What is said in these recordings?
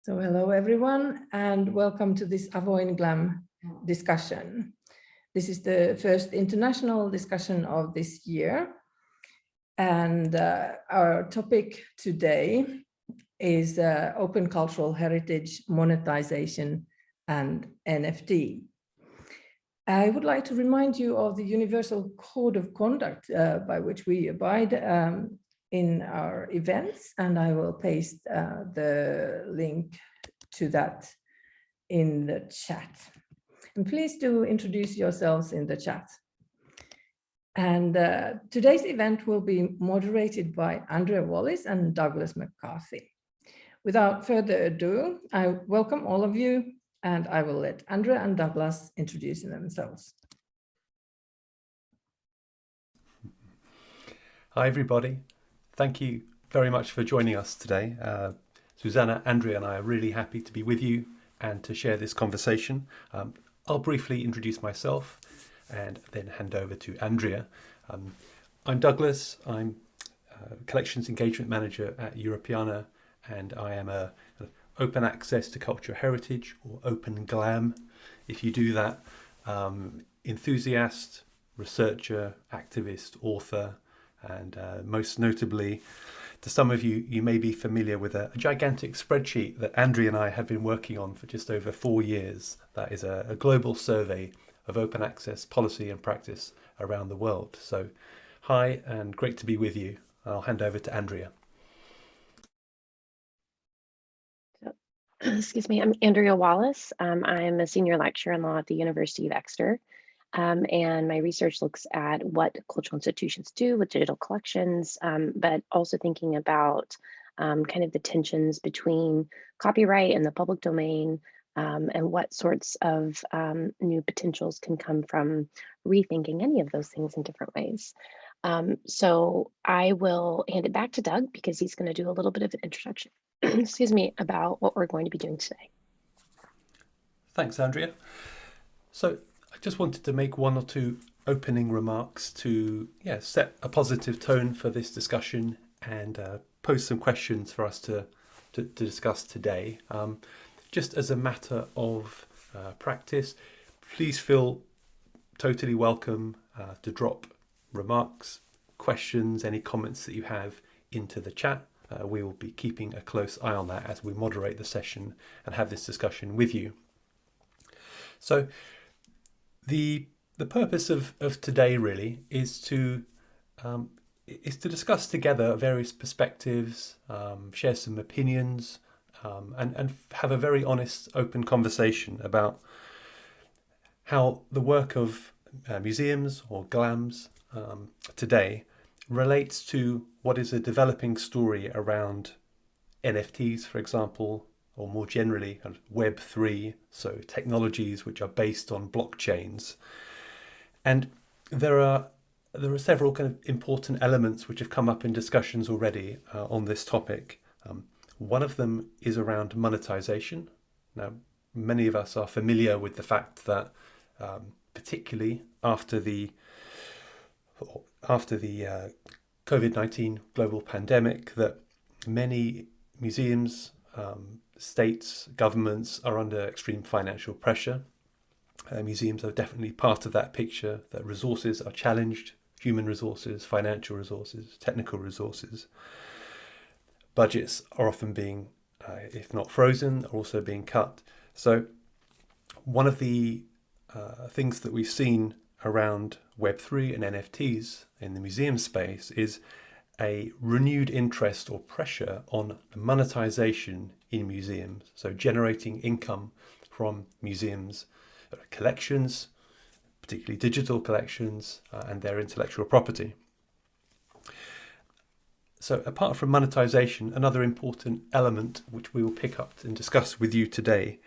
So hello everyone and welcome to this AvoinGLAM discussion. This is the first international discussion of this year. And our topic today is open cultural heritage, monetization and NFT. I would like to remind you of the Universal Code of Conduct by which we abide in our events, and I will paste the link to that in the chat. And please do introduce yourselves in the chat. And today's event will be moderated by Andrea Wallace and Douglas McCarthy. Without further ado, I welcome all of you, and I will let Andrea and Douglas introduce themselves. Hi everybody, thank you very much for joining us today. Susanna, Andrea and I are really happy to be with you and to share this conversation. I'll briefly introduce myself and then hand over to Andrea. I'm Douglas, I'm Collections Engagement Manager at Europeana, and I am a open access to cultural heritage, or AvoinGLAM, if you do that, enthusiast, researcher, activist, author, and most notably, to some of you, you may be familiar with a gigantic spreadsheet that Andrea and I have been working on for just over 4 years. That is a global survey of open access policy and practice around the world. So hi, and great to be with you. I'll hand over to Andrea. Excuse me, I'm Andrea Wallace. I'm a senior lecturer in law at the University of Exeter. And my research looks at what cultural institutions do with digital collections, but also thinking about kind of the tensions between copyright and the public domain, and what sorts of new potentials can come from rethinking any of those things in different ways. So I will hand it back to Doug because he's going to do a little bit of an introduction, excuse me, about what we're going to be doing today. Thanks, Andrea. So I just wanted to make 1 or 2 opening remarks to set a positive tone for this discussion and pose some questions for us to discuss today. Just as a matter of practice, please feel totally welcome to drop remarks, questions, any comments that you have into the chat. We will be keeping a close eye on that as we moderate the session and have this discussion with you. So the purpose of today really is to discuss together various perspectives, share some opinions, and have a very honest, open conversation about how the work of museums or GLAMs today relates to what is a developing story around NFTs, for example, or more generally Web3, so technologies which are based on blockchains. And there are several kind of important elements which have come up in discussions already on this topic. One of them is around monetization. Now, many of us are familiar with the fact that particularly after the COVID-19 global pandemic, that many museums, states, governments are under extreme financial pressure. Museums are definitely part of that picture, that resources are challenged, human resources, financial resources, technical resources. Budgets are often being, if not frozen, are also being cut. So one of the things that we've seen around Web3 and NFTs in the museum space is a renewed interest or pressure on monetization in museums, so generating income from museums collections, particularly digital collections, and their intellectual property. So apart from monetization, another important element which we will pick up and discuss with you today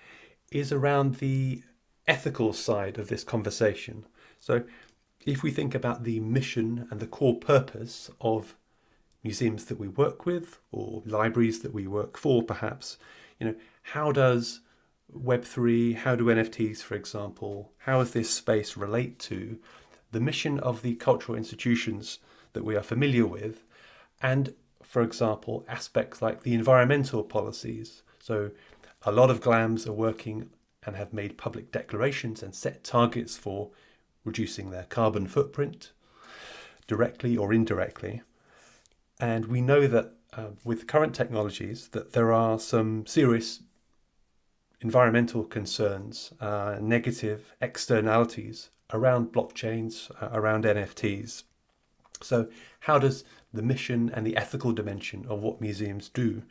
is around the ethical side of this conversation. So if we think about the mission and the core purpose of museums that we work with, or libraries that we work for, perhaps, how does Web3, how do NFTs, for example, how does this space relate to the mission of the cultural institutions that we are familiar with, and, for example, aspects like the environmental policies, so a lot of GLAMs are working and have made public declarations and set targets for reducing their carbon footprint, directly or indirectly. And we know that with current technologies that there are some serious environmental concerns, negative externalities around blockchains, around NFTs. So how does the mission and the ethical dimension of what museums do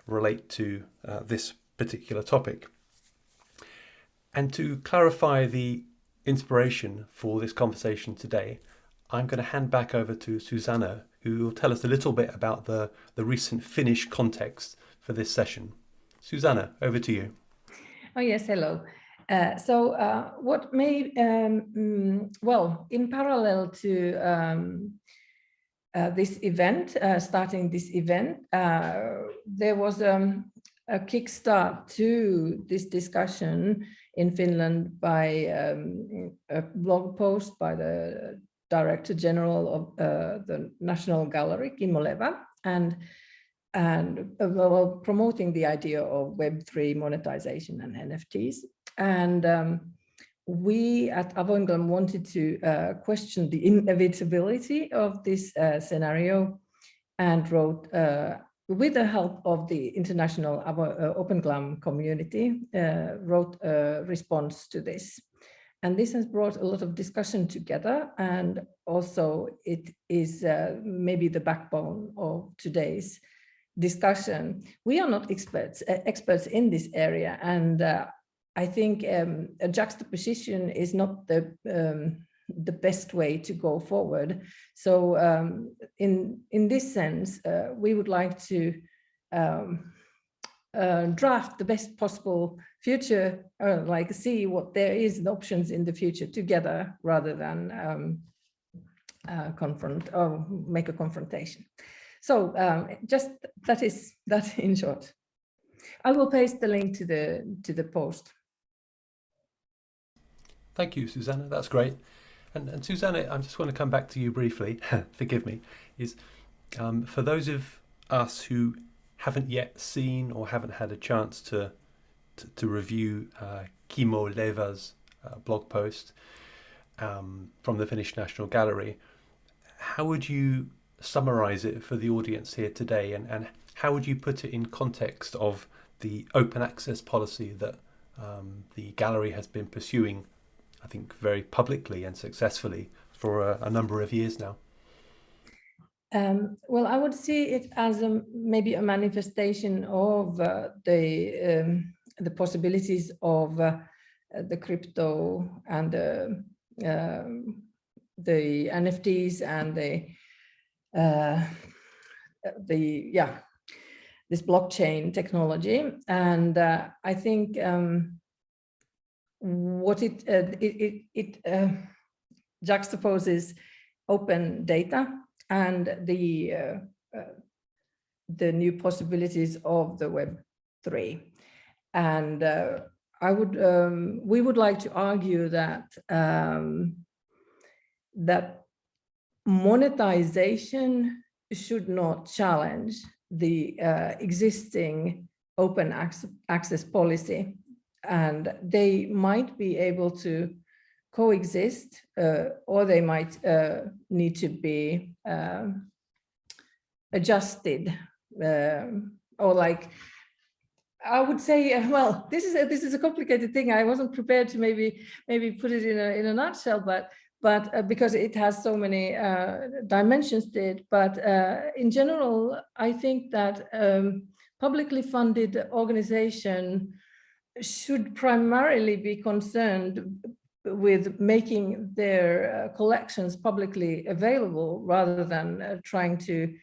relate to this particular topic? And to clarify the inspiration for this conversation today, I'm going to hand back over to Susanna, who will tell us a little bit about the recent Finnish context for this session. Susanna, over to you. Oh, yes, hello. What may, well, in parallel to this event, starting this event, there was a kickstart to this discussion in Finland by a blog post by the Director General of the National Gallery, Kimmo Levä, and promoting the idea of Web3 monetization and NFTs. And we at AvoinGLAM wanted to question the inevitability of this scenario, and wrote, with the help of the international OpenGLAM community, wrote a response to this. And this has brought a lot of discussion together, and also it is maybe the backbone of today's discussion. We are not experts in this area, and I think a juxtaposition is not the best way to go forward. So in this sense, we would like to draft the best possible future, like see what there is options in the future together, rather than confront or make a confrontation. So just that is that in short. I will paste the link to the post. Thank you, Susanna. That's great. And Susanna, I just want to come back to you briefly. Forgive me. Is for those of us who haven't yet seen or haven't had a chance to review Kimmo Levä's blog post from the Finnish National Gallery, how would you summarize it for the audience here today, and how would you put it in context of the open access policy that the gallery has been pursuing, I think, very publicly and successfully for a number of years now? Well, I would see it as maybe a manifestation of the possibilities of the crypto and the NFTs and this blockchain technology. And I think what it juxtaposes open data and the new possibilities of the Web3. And we would like to argue that that monetization should not challenge the existing open access policy, and they might be able to coexist, or they might need to be adjusted, or like, I would say, well, this is a complicated thing. I wasn't prepared to maybe put it in a nutshell, but because it has so many dimensions to it. But in general, I think that publicly funded organization should primarily be concerned with making their collections publicly available, rather than trying to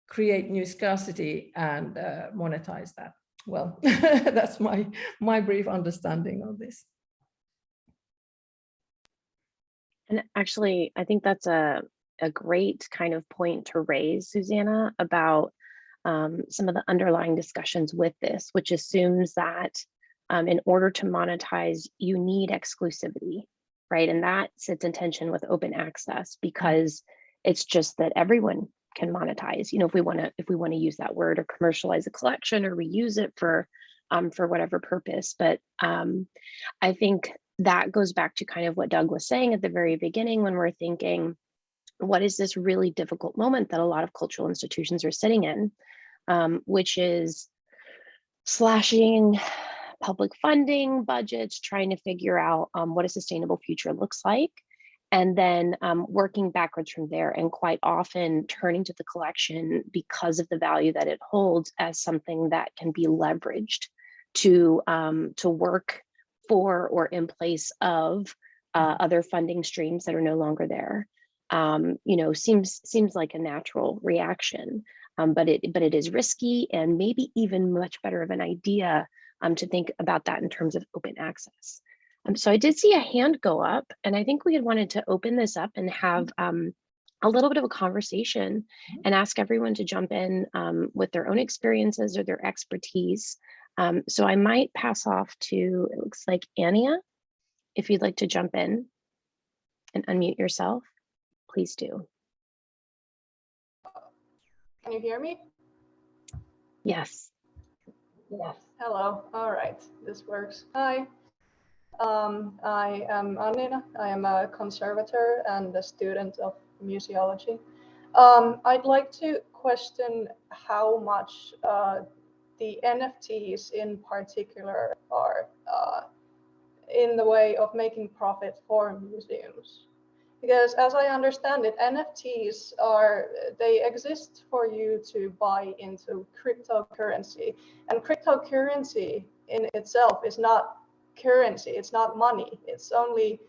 create new scarcity and monetize that. Well, that's my brief understanding of this. And actually, I think that's a great kind of point to raise, Susanna, about some of the underlying discussions with this, which assumes that in order to monetize, you need exclusivity, right? And that sits in tension with open access, because it's just that everyone can monetize. You know, if we want to use that word, or commercialize a collection, or reuse it for for whatever purpose. But I think that goes back to kind of what Doug was saying at the very beginning when we're thinking, what is this really difficult moment that a lot of cultural institutions are sitting in, which is slashing public funding budgets, trying to figure out what a sustainable future looks like, and then working backwards from there, and quite often turning to the collection because of the value that it holds as something that can be leveraged to work for or in place of other funding streams that are no longer there. Seems like a natural reaction, but it is risky, and maybe even much better of an idea to think about that in terms of open access. So I did see a hand go up, and I think we had wanted to open this up and have a little bit of a conversation and ask everyone to jump in with their own experiences or their expertise. So I might pass off to, it looks like Andrea, if you'd like to jump in and unmute yourself, please do. Can you hear me? Yes. Yes. Hello. All right. This works. Hi. I am Andrea. I am a conservator and a student of museology. I'd like to question how much the NFTs in particular are in the way of making profit for museums. Because as I understand it, NFTs they exist for you to buy into cryptocurrency. And cryptocurrency in itself is not currency, it's not money. It's only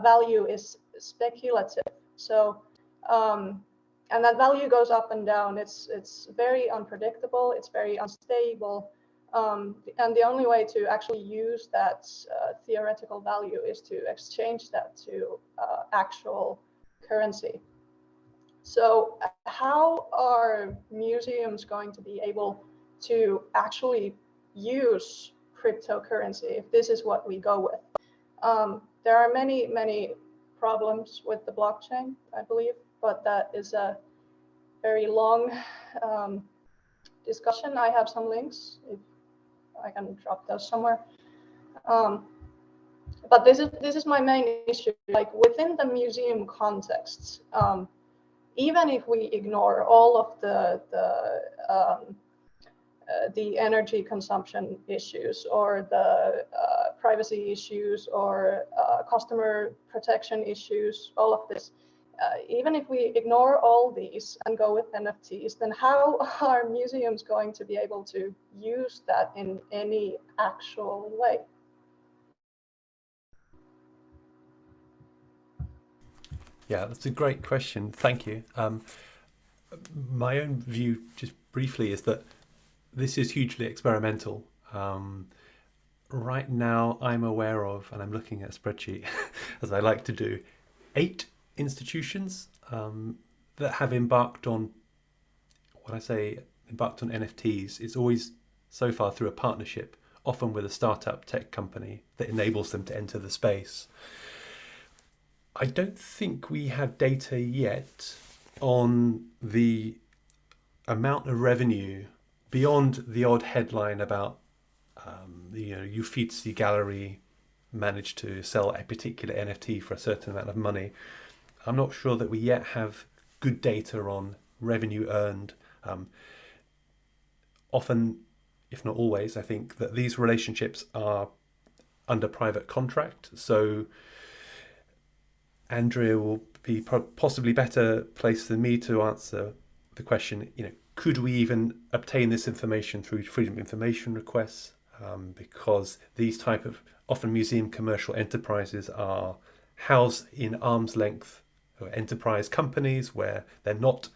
value is speculative. So, and that value goes up and down. It's very unpredictable, it's very unstable. And the only way to actually use that theoretical value is to exchange that to actual currency. So how are museums going to be able to actually use cryptocurrency if this is what we go with? There are many problems with the blockchain, I believe, but that is a very long discussion. I have some links if I can drop those somewhere. But this is my main issue. Like within the museum context, even if we ignore all of the energy consumption issues or the privacy issues or customer protection issues, all of this, even if we ignore all these and go with NFTs, then how are museums going to be able to use that in any actual way? Yeah, that's a great question. Thank you. My own view, just briefly, is that this is hugely experimental. Right now, I'm aware of, and I'm looking at a spreadsheet, as I like to do, 8 institutions that have embarked on, when I say embarked on NFTs, it's always so far through a partnership, often with a startup tech company that enables them to enter the space. I don't think we have data yet on the amount of revenue beyond the odd headline about Uffizi Gallery managed to sell a particular NFT for a certain amount of money. I'm not sure that we yet have good data on revenue earned. Often, if not always, I think that these relationships are under private contract. So Andrea will be possibly better placed than me to answer the question, could we even obtain this information through freedom of information requests? Because these type of often museum commercial enterprises are housed in arm's length enterprise companies where they're not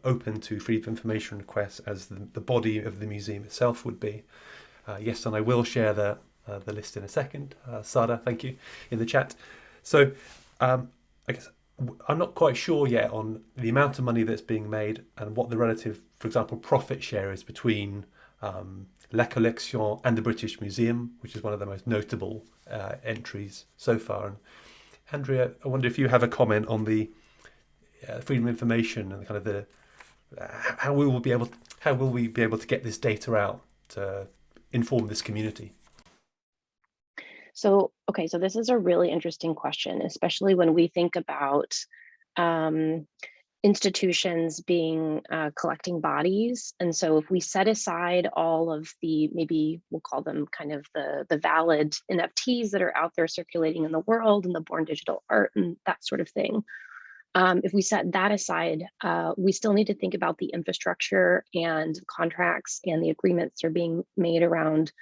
open to freedom of information requests as the body of the museum itself would be. Yes, and I will share the list in a second. Sada, thank you, in the chat. So I guess I'm not quite sure yet on the amount of money that's being made and what the relative, for example, profit share is between La Collection and the British Museum, which is one of the most notable entries so far. And Andrea, I wonder if you have a comment on the freedom of information and kind of how will we be able to get this data out inform this community? So, okay, so this is a really interesting question, especially when we think about institutions being collecting bodies. And so if we set aside all of the, maybe we'll call them kind of the valid NFTs that are out there circulating in the world and the born digital art and that sort of thing, if we set that aside, we still need to think about the infrastructure and contracts and the agreements that are being made around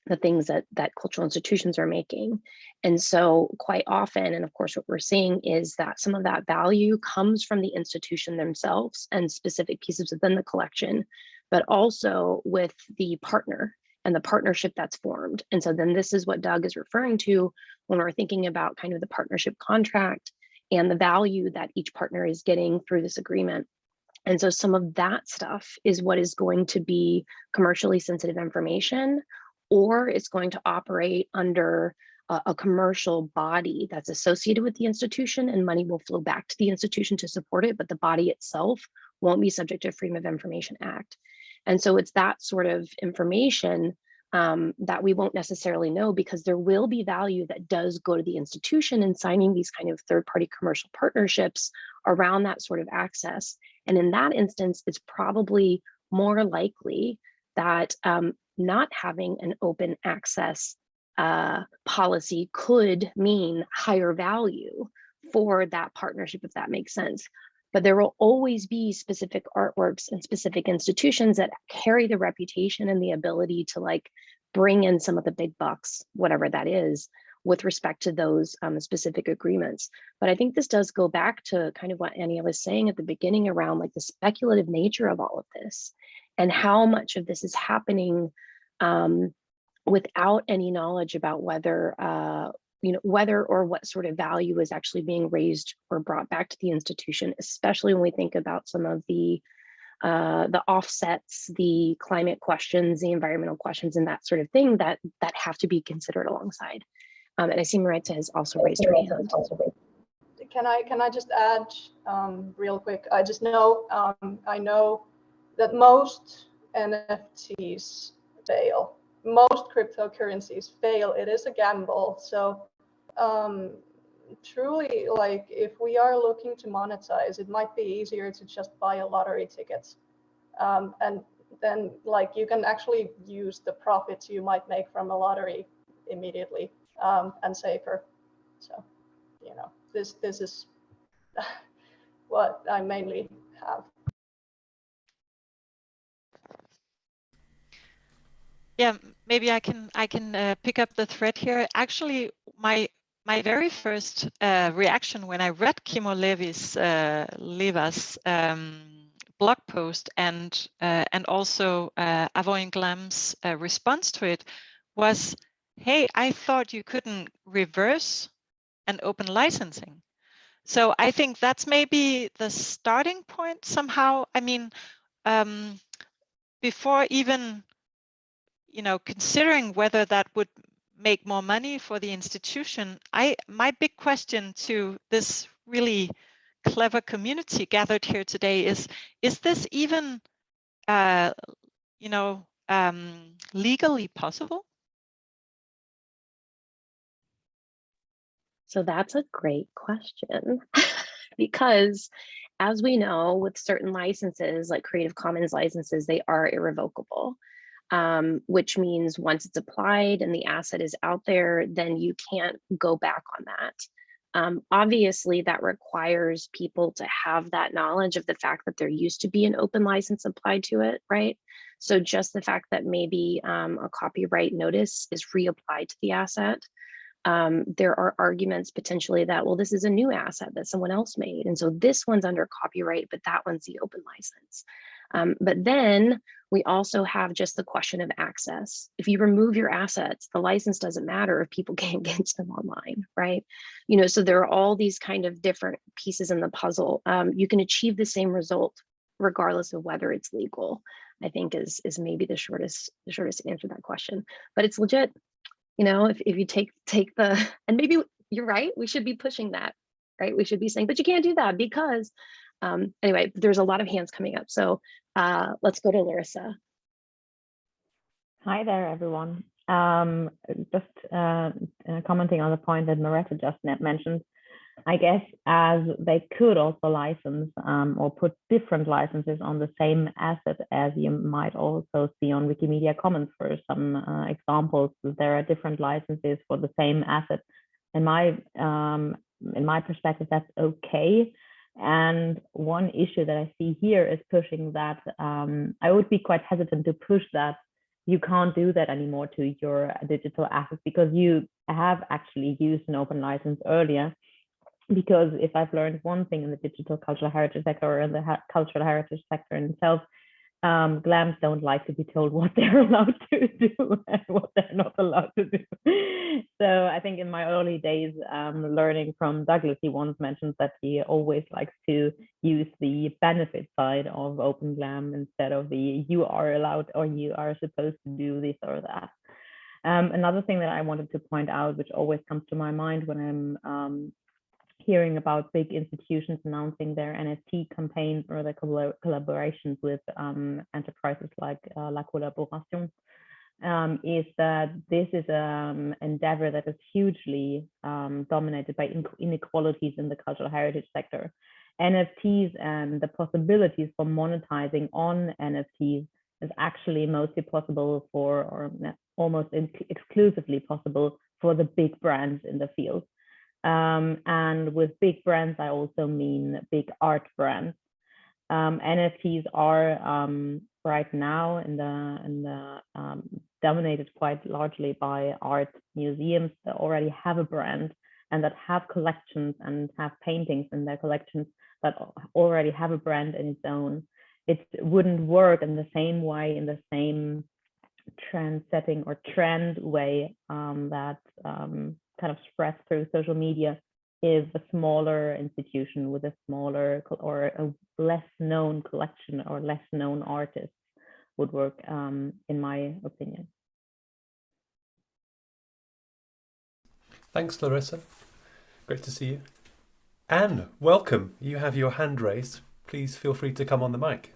the things that cultural institutions are making. And so quite often, and of course what we're seeing is that some of that value comes from the institution themselves and specific pieces within the collection, but also with the partner and the partnership that's formed. And so then this is what Doug is referring to when we're thinking about kind of the partnership contract and the value that each partner is getting through this agreement. And so some of that stuff is what is going to be commercially sensitive information, or it's going to operate under a commercial body that's associated with the institution, and money will flow back to the institution to support it, but the body itself won't be subject to Freedom of Information Act. And so it's that sort of information that we won't necessarily know, because there will be value that does go to the institution in signing these kind of third-party commercial partnerships around that sort of access. And in that instance, it's probably more likely that not having an open access policy could mean higher value for that partnership, if that makes sense. But there will always be specific artworks and specific institutions that carry the reputation and the ability to like bring in some of the big bucks, whatever that is, with respect to those specific agreements. But I think this does go back to kind of what Andrea was saying at the beginning around like the speculative nature of all of this and how much of this is happening without any knowledge about whether whether or what sort of value is actually being raised or brought back to the institution, especially when we think about some of the offsets, the climate questions, the environmental questions, and that sort of thing that have to be considered alongside. And I see Maritza has also raised her hand. Can I just add real quick? I just know I know that most NFTs fail. Most cryptocurrencies fail. It is a gamble. So truly, like if we are looking to monetize, it might be easier to just buy a lottery ticket. And then like you can actually use the profits you might make from a lottery immediately and safer. So, you know, this is what I mainly have. Yeah, maybe I can pick up the thread here. Actually, my very first reaction when I read Kimmo Leva's blog post and also AvoinGLAM's response to it was, hey, I thought you couldn't reverse an open licensing. So I think that's maybe the starting point somehow. I mean, before even considering whether that would make more money for the institution, my big question to this really clever community gathered here today is this even legally possible? So that's a great question because as we know, with certain licenses like Creative Commons licenses, they are irrevocable. Which means once it's applied and the asset is out there, then you can't go back on that. Obviously, that requires people to have that knowledge of the fact that there used to be an open license applied to it, right? So just the fact that maybe a copyright notice is reapplied to the asset, there are arguments potentially that, well, this is a new asset that someone else made. And so this one's under copyright, but that one's the open license. But then we also have just the question of access. If you remove your assets, the license doesn't matter if people can't get to them online, right? So there are all these kind of different pieces in the puzzle. You can achieve the same result regardless of whether it's legal, I think is maybe the shortest answer to that question. But it's legit. If you take the, and maybe you're right, we should be pushing that, right? We should be saying, but you can't do that because, anyway, there's a lot of hands coming up. So let's go to Larissa. Hi there, everyone. Just commenting on the point that Maretta just mentioned, I guess as they could also license or put different licenses on the same asset, as you might also see on Wikimedia Commons for some examples. There are different licenses for the same asset. In my perspective, that's okay. And one issue that I see here is pushing that. I would be quite hesitant to push that you can't do that anymore to your digital assets, because you have actually used an open license earlier. Because if I've learned one thing in the digital cultural heritage sector, or in the cultural heritage sector in itself, GLAMs don't like to be told what they're allowed to do and what they're not allowed to do. So I think in my early days, learning from Douglas, he once mentioned that he always likes to use the benefit side of OpenGLAM instead of the you are allowed or you are supposed to do this or that. Another thing that I wanted to point out, which always comes to my mind when I'm hearing about big institutions announcing their NFT campaigns or their collaborations with enterprises like La Collaboration, is that this is an endeavor that is hugely dominated by inequalities in the cultural heritage sector. NFTs and the possibilities for monetizing on NFTs is actually mostly possible for, or almost exclusively possible for the big brands in the field. And with big brands, I also mean big art brands. NFTs are right now in the dominated quite largely by art museums that already have a brand and that have collections and have paintings in their collections that already have a brand in its own. It wouldn't work in the same way, in the same trend setting or trend way that kind of spreads through social media if a smaller institution with a smaller or a less known collection or less known artist would work, in my opinion. Thanks, Larissa. Great to see you. Anne, welcome. You have your hand raised. Please feel free to come on the mic.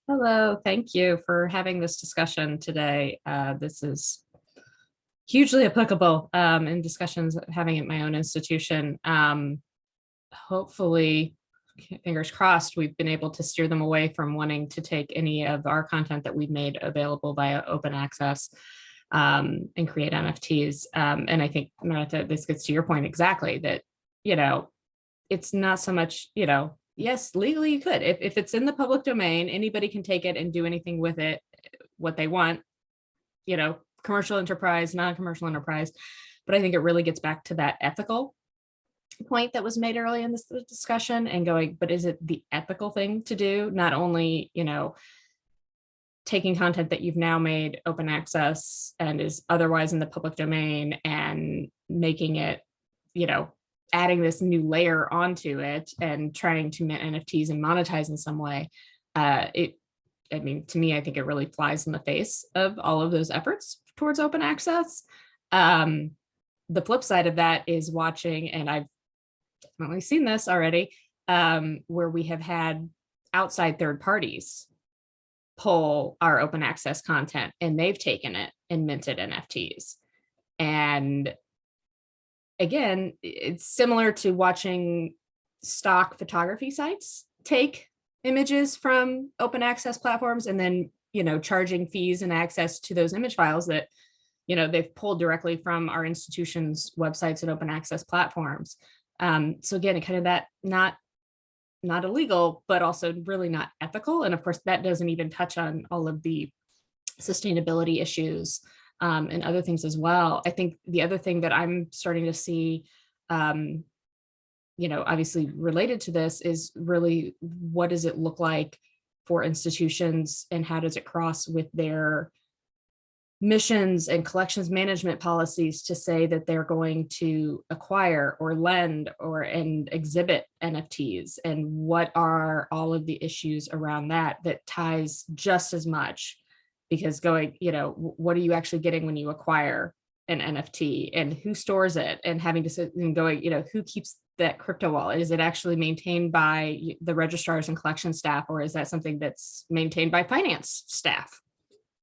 Hello, thank you for having this discussion today. This is hugely applicable in discussions having at my own institution. Hopefully, fingers crossed, we've been able to steer them away from wanting to take any of our content that we've made available via open access and create NFTs. And I think, Marita, this gets to your point exactly, that, it's not so much, yes, legally you could. If it's in the public domain, anybody can take it and do anything with it, what they want, commercial enterprise, non-commercial enterprise. But I think it really gets back to that ethical point that was made early in this discussion and going, but is it the ethical thing to do? Not only, taking content that you've now made open access and is otherwise in the public domain and making it, adding this new layer onto it and trying to mint NFTs and monetize in some way. To me, I think it really flies in the face of all of those efforts towards open access. The flip side of that is watching, and I've definitely seen this already, where we have had outside third parties pull our open access content and they've taken it and minted NFTs. And again, it's similar to watching stock photography sites take images from open access platforms and then, charging fees and access to those image files that, they've pulled directly from our institution's websites and open access platforms. So again, kind of that not illegal, but also really not ethical. And of course, that doesn't even touch on all of the sustainability issues and other things as well. I think the other thing that I'm starting to see, obviously related to this, is really what does it look like for institutions and how does it cross with their missions and collections management policies to say that they're going to acquire or lend and exhibit NFTs, and what are all of the issues around that ties just as much, because what are you actually getting when you acquire an NFT and who stores it, and having to sit and going, who keeps that crypto wallet? Is it actually maintained by the registrars and collection staff, or is that something that's maintained by finance staff?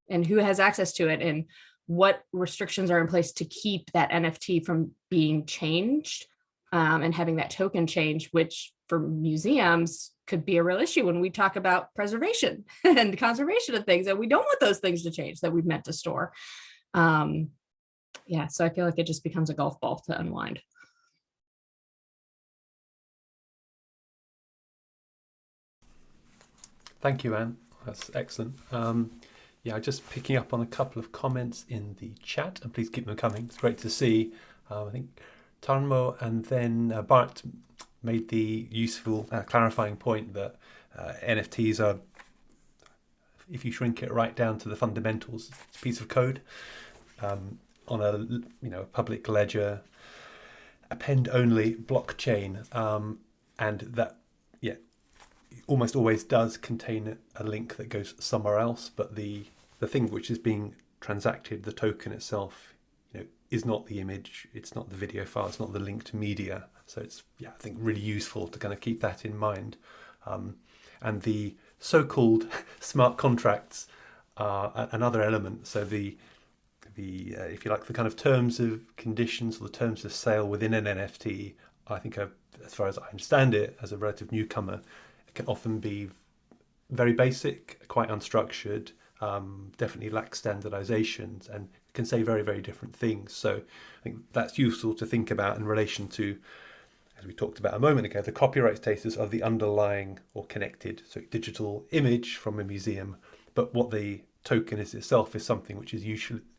and who has access to it, and what restrictions are in place to keep that NFT from being changed, and having that token change, which for museums could be a real issue when we talk about preservation and conservation of things, and we don't want those things to change that we've meant to store. Yeah, so I feel like it just becomes a golf ball to unwind. Thank you, Anne. That's excellent. Yeah, just picking up on a couple of comments in the chat, and please keep them coming. It's great to see. I think Tarmo and then Bart made the useful clarifying point that NFTs are, if you shrink it right down to the fundamentals, it's a piece of code on a public ledger, append-only blockchain, and that almost always does contain a link that goes somewhere else, but the thing which is being transacted, the token itself, is not the image, it's not the video file, it's not the linked media. So it's, I think, really useful to kind of keep that in mind. And the so-called smart contracts are another element. So the if you like, the kind of terms of conditions or the terms of sale within an NFT, I think, as far as I understand it, as a relative newcomer, it can often be very basic, quite unstructured, definitely lacks standardizations, and can say very, very different things. So I think that's useful to think about in relation to, as we talked about a moment ago, the copyright status of the underlying or connected, so digital image from a museum, but what the token is itself is something which is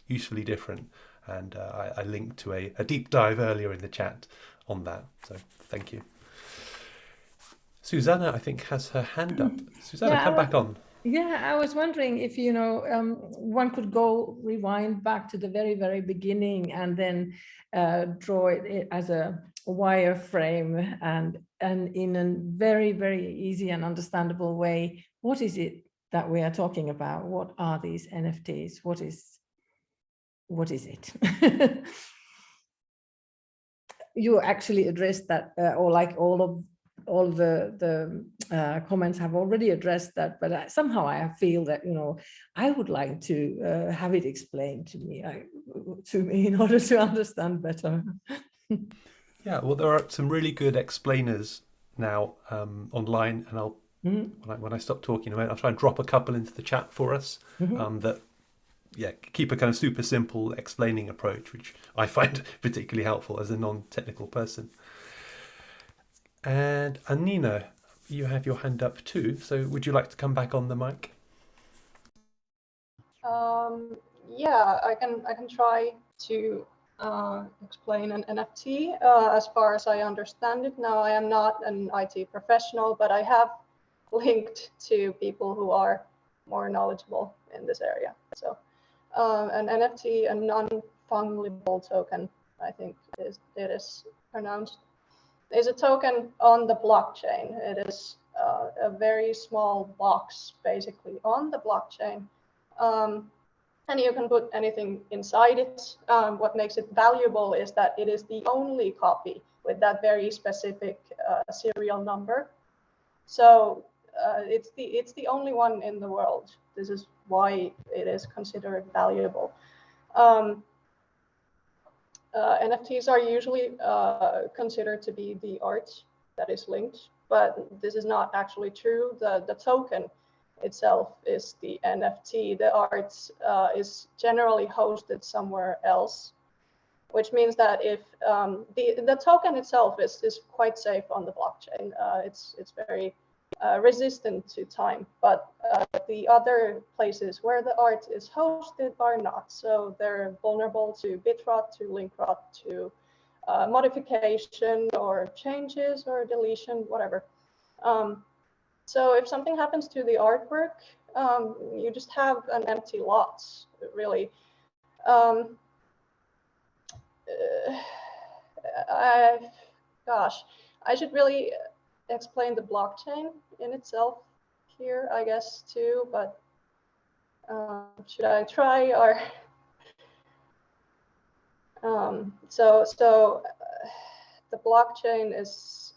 usefully different. And I linked to a deep dive earlier in the chat on that. So thank you. Susanna, I think, has her hand up. Susanna, come back on. Yeah, I was wondering if, one could rewind back to the very, very beginning and then draw it as a wireframe and in a very, very easy and understandable way. What is it that we are talking about? What are these NFTs? What is it? You actually addressed that, or like all the comments have already addressed that, but somehow I feel that I would like to have it explained to me in order to understand better. Yeah, well, there are some really good explainers now online, and I'll when I stop talking, I'll try and drop a couple into the chat for us that keep a kind of super simple explaining approach, which I find particularly helpful as a non-technical person. And Anina, you have your hand up too. So would you like to come back on the mic? Yeah, I can try to explain an NFT as far as I understand it. Now, I am not an IT professional, but I have linked to people who are more knowledgeable in this area. So an NFT, a non-fungible token, I think it is pronounced, is a token on the blockchain. It is a very small box, basically, on the blockchain. And you can put anything inside it. What makes it valuable is that it is the only copy with that very specific serial number. So it's the only one in the world. This is why it is considered valuable. NFTs are usually considered to be the art that is linked, but this is not actually true. The token itself is the NFT. The art is generally hosted somewhere else, which means that if the token itself is quite safe on the blockchain, it's very resistant to time, but the other places where the art is hosted are not. So they're vulnerable to bit rot, to link rot, to modification or changes or deletion, whatever. So if something happens to the artwork, you just have an empty lot, really. I should really explain the blockchain in itself here, I guess, too, but should I try? Or so the blockchain is,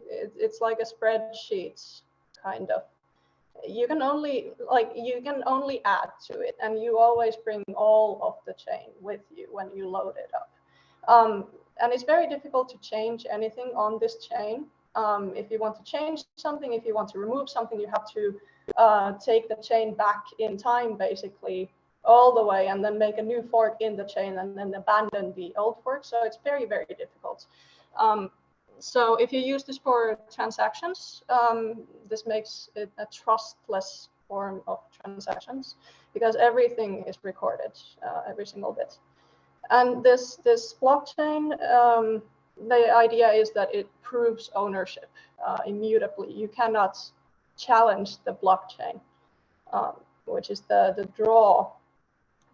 it's like a spreadsheet, kind of. you can only add to it, and you always bring all of the chain with you when you load it up. And it's very difficult to change anything on this chain. If you want to change something, if you want to remove something, you have to take the chain back in time, basically, all the way, and then make a new fork in the chain and then abandon the old fork. So it's very, very difficult. So if you use this for transactions, this makes it a trustless form of transactions, because everything is recorded, every single bit. And this blockchain, the idea is that it proves ownership immutably. You cannot challenge the blockchain, which is the draw.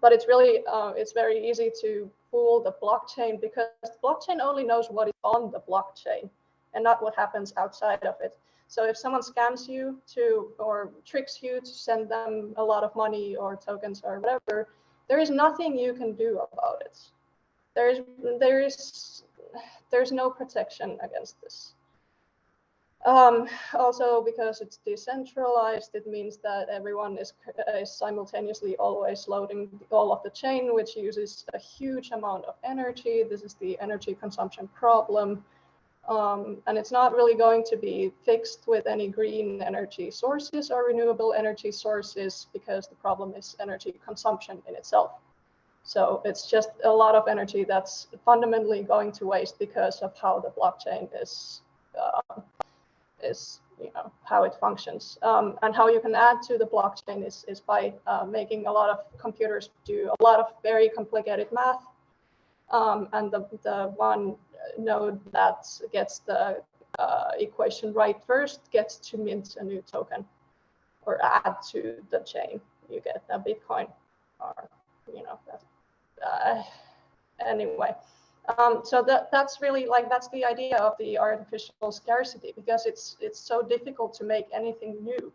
But it's really, it's very easy to fool the blockchain, because the blockchain only knows what is on the blockchain and not what happens outside of it. So if someone scams you or tricks you to send them a lot of money or tokens or whatever, there is nothing you can do about it. There's no protection against this. Also, because it's decentralized, it means that everyone is simultaneously always loading all of the chain, which uses a huge amount of energy. This is the energy consumption problem. And it's not really going to be fixed with any green energy sources or renewable energy sources, because the problem is energy consumption in itself. So it's just a lot of energy that's fundamentally going to waste because of how the blockchain is how it functions. And how you can add to the blockchain is by making a lot of computers do a lot of very complicated math. And the one node that gets the equation right first gets to mint a new token or add to the chain. You get a Bitcoin, or anyway. So that's really that's the idea of the artificial scarcity, because it's so difficult to make anything new.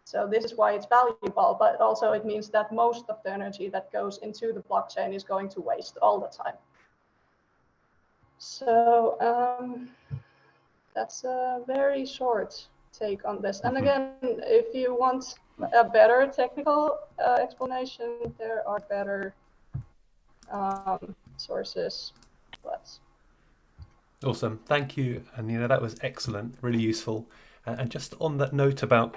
So this is why it's valuable, but also it means that most of the energy that goes into the blockchain is going to waste all the time. So that's a very short take on this. And again, if you want a better technical explanation, there are better sources. But Awesome, thank you, and that was excellent, really useful. And just on that note about,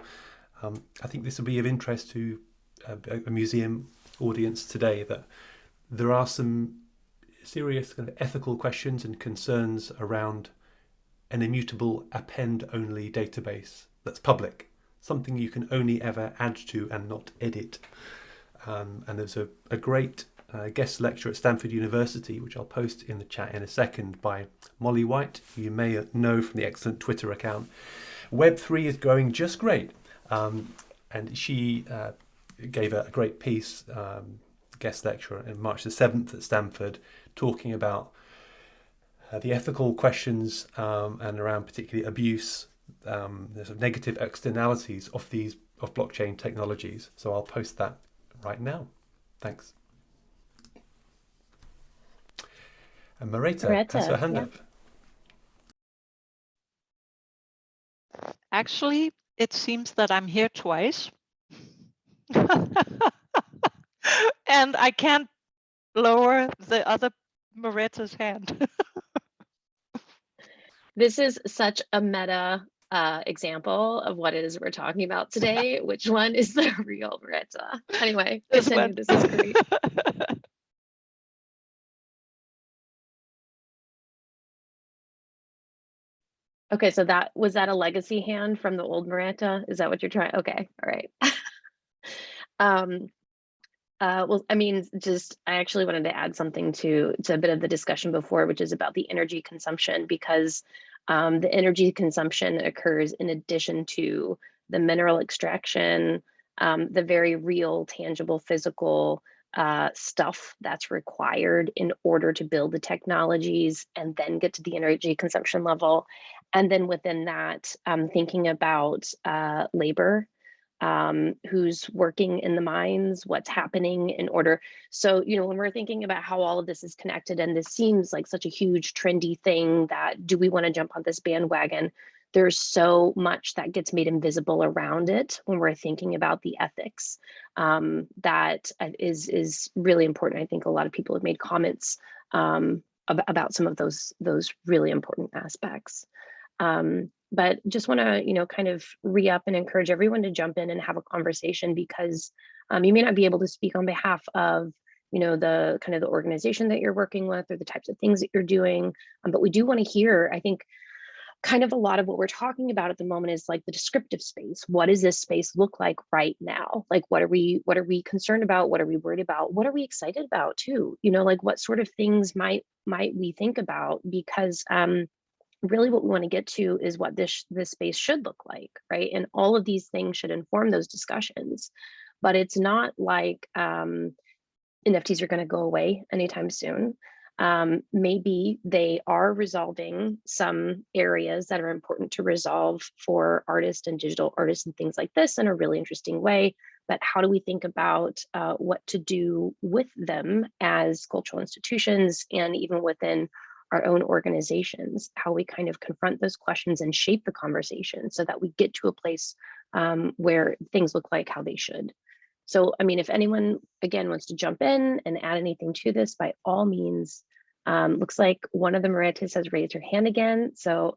I think this will be of interest to a museum audience today, that there are some serious kind of ethical questions and concerns around an immutable append-only database that's public, something you can only ever add to and not edit. And there's a great guest lecture at Stanford University, which I'll post in the chat in a second, by Molly White, who you may know from the excellent Twitter account. Web3 is growing just great. And she gave a great piece, guest lecture on March the 7th at Stanford, talking about the ethical questions and around particularly abuse, there's negative externalities of blockchain technologies. So I'll post that right now. Thanks. And Mareta has her hand up. Actually, it seems that I'm here twice. And I can't lower the other Mareta's hand. This is such a meta example of what it is we're talking about today. Which one is the real Mareta? Anyway, continue. This is great. Okay, so was that a legacy hand from the old Mareta? Is that what you're trying? Okay, all right. Well, I mean, I actually wanted to add something to a bit of the discussion before, which is about the energy consumption, because the energy consumption occurs in addition to the mineral extraction, the very real, tangible, physical stuff that's required in order to build the technologies and then get to the energy consumption level. And then within that, thinking about labor, who's working in the mines, what's happening in order. So, when we're thinking about how all of this is connected, and this seems like such a huge trendy thing, that do we want to jump on this bandwagon? there's so much that gets made invisible around it when we're thinking about the ethics. That is really important. I think a lot of people have made comments about some of those really important aspects. But just want to, kind of re-up and encourage everyone to jump in and have a conversation, because you may not be able to speak on behalf of, the kind of the organization that you're working with or the types of things that you're doing. But we do want to hear, I think, kind of a lot of what we're talking about at the moment is like the descriptive space. What does this space look like right now? Like, what are we concerned about? What are we worried about? What are we excited about too? Like what sort of things might we think about? Because really what we want to get to is what this space should look like, right? And all of these things should inform those discussions. But it's not like NFTs are going to go away anytime soon. Maybe they are resolving some areas that are important to resolve for artists and digital artists and things like this in a really interesting way. But how do we think about what to do with them as cultural institutions and even within our own organizations, how we kind of confront those questions and shape the conversation so that we get to a place where things look like how they should. So, I mean, if anyone, again, wants to jump in and add anything to this, by all means. Looks like one of the Maritas has raised her hand again. So,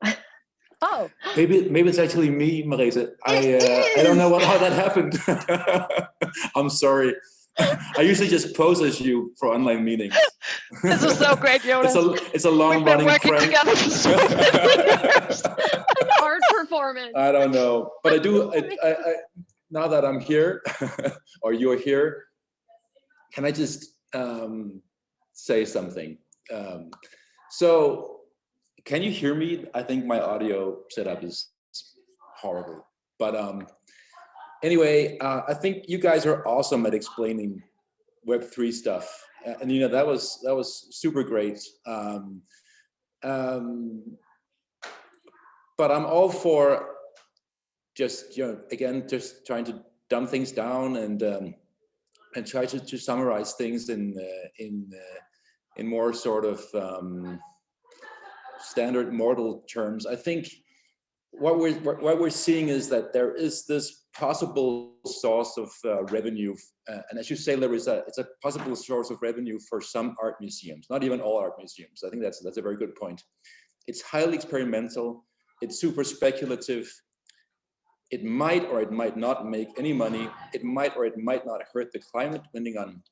oh. Maybe it's actually me, Marita. I don't know how that happened. I'm sorry. I usually just pose as you for online meetings. This is so great, Jonas. It's a long running prank. Together for so many years. An art performance. I don't know, but I do. I now that I'm here, or you're here, can I just say something? So, can you hear me? I think my audio setup is horrible, but anyway, I think you guys are awesome at explaining Web3 stuff, and that was super great. But I'm all for just again just trying to dumb things down and try to summarize things in more sort of standard mortal terms. I think what we're seeing is that there is this possible source of revenue, and as you say, Larry, it's a possible source of revenue for some art museums, not even all art museums. I think that's a very good point. It's highly experimental. It's super speculative. It might or it might not make any money. It might or it might not hurt the climate, depending on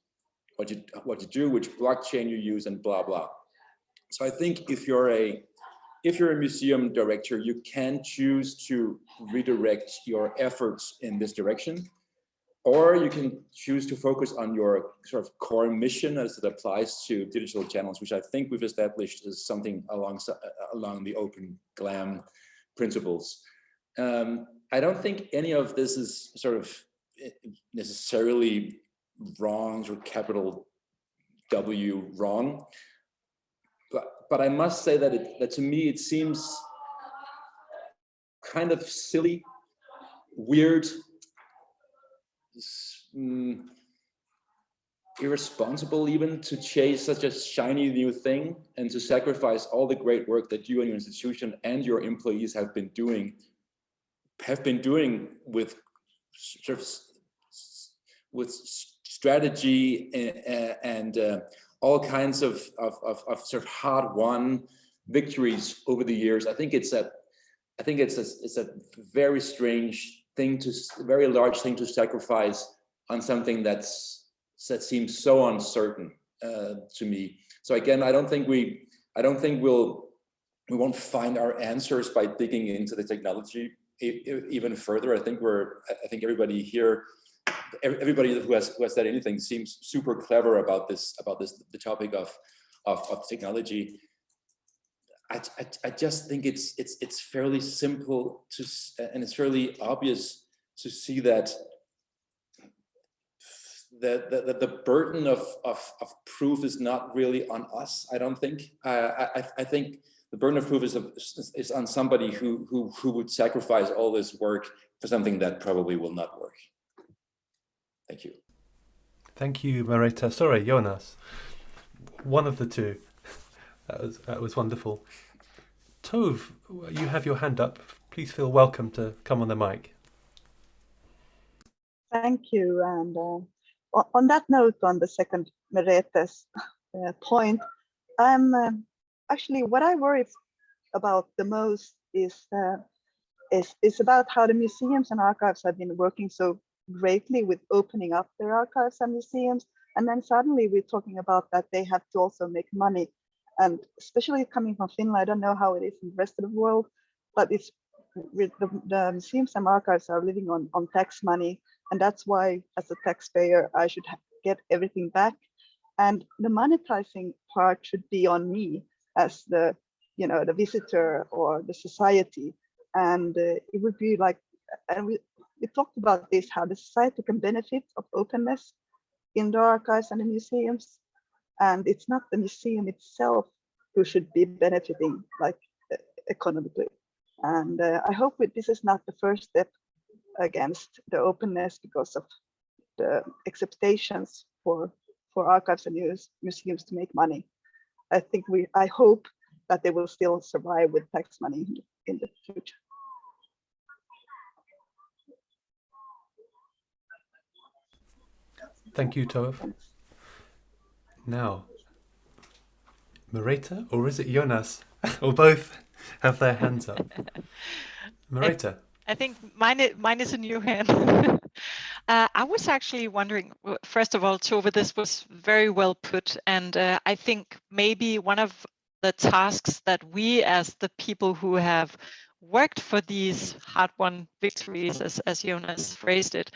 what you do, which blockchain you use, and blah blah. So I think if you're a museum director, you can choose to redirect your efforts in this direction, or you can choose to focus on your sort of core mission as it applies to digital channels, which I think we've established as something along the AvoinGLAM principles. I don't think any of this is sort of necessarily wrong, or capital W wrong. But I must say that to me it seems kind of silly, weird, irresponsible even to chase such a shiny new thing and to sacrifice all the great work that you and your institution and your employees have been doing with sort of with strategy and all kinds of sort of hard-won victories over the years. I think it's a very strange thing very large thing to sacrifice on something that seems so uncertain to me. So again, I don't think we won't find our answers by digging into the technology even further. I think everybody here, everybody who has said anything seems super clever about the topic of technology. I just think it's fairly simple and it's fairly obvious to see that the burden of proof is not really on us. I don't think. I think the burden of proof is on somebody who would sacrifice all this work for something that probably will not work. Thank you. Thank you, Marita. Sorry, Jonas. One of the two. That was wonderful. Tove, you have your hand up. please feel welcome to come on the mic. Thank you. And on that note, on the second Merete's point, I'm actually what I worry about the most is about how the museums and archives have been working so greatly with opening up their archives and museums, and then suddenly we're talking about that they have to also make money. And especially coming from Finland, I don't know how it is in the rest of the world, but it's with the museums and archives are living on tax money, and that's why, as a taxpayer, I should get everything back. And the monetizing part should be on me as the visitor or the society. And it would be like, and we talked about this, how the society can benefit of openness in the archives and the museums. And it's not the museum itself who should be benefiting, like economically. And I hope this is not the first step against the openness because of the expectations for archives and museums to make money. I hope that they will still survive with tax money in the future. Thank you, Tove. Now, Merete, or is it Jonas, or both have their hands up? Merete. I think mine is a new hand. I was actually wondering, first of all, Tove, this was very well put. And I think maybe one of the tasks that we, as the people who have worked for these hard-won victories, as Jonas phrased it,